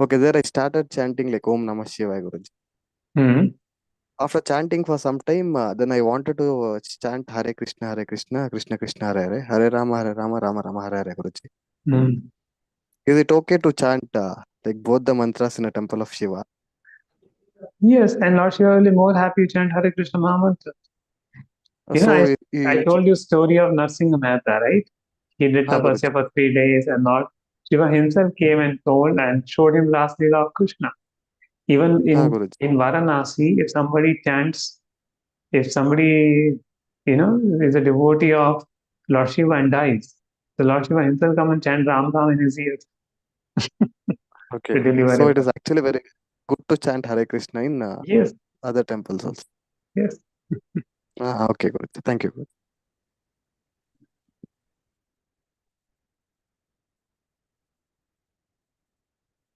Okay, there I started chanting like Om Namah Shivaya, Guruji. After chanting for some time, then I wanted to chant Hare Krishna, Krishna Krishna, Hare Hare, Hare Rama, Rama Rama, Hare Hare, Guruji. Is it okay to chant like both the mantras in a temple of Shiva? Yes, and Lord Shiva will be more happy to chant Hare Krishna Mahamantra. You know, I told you story of Narsingha Mehta, right? He did tapasya for 3 days, and Lord Shiva himself came and told and showed him last Leela of Krishna. Even in Varanasi, if somebody chants, if somebody, is a devotee of Lord Shiva and dies, the Lord Shiva himself come and chant Ram Ram in his ears. Okay. To deliver So him. it is actually very good to chant Hare Krishna in Yes. other temples also. Yes. Okay, good. Thank you.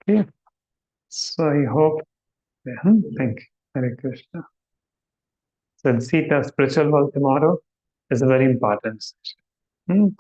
Okay. So I hope. Thank you. Hare Krishna. So see the spiritual world tomorrow is a very important session.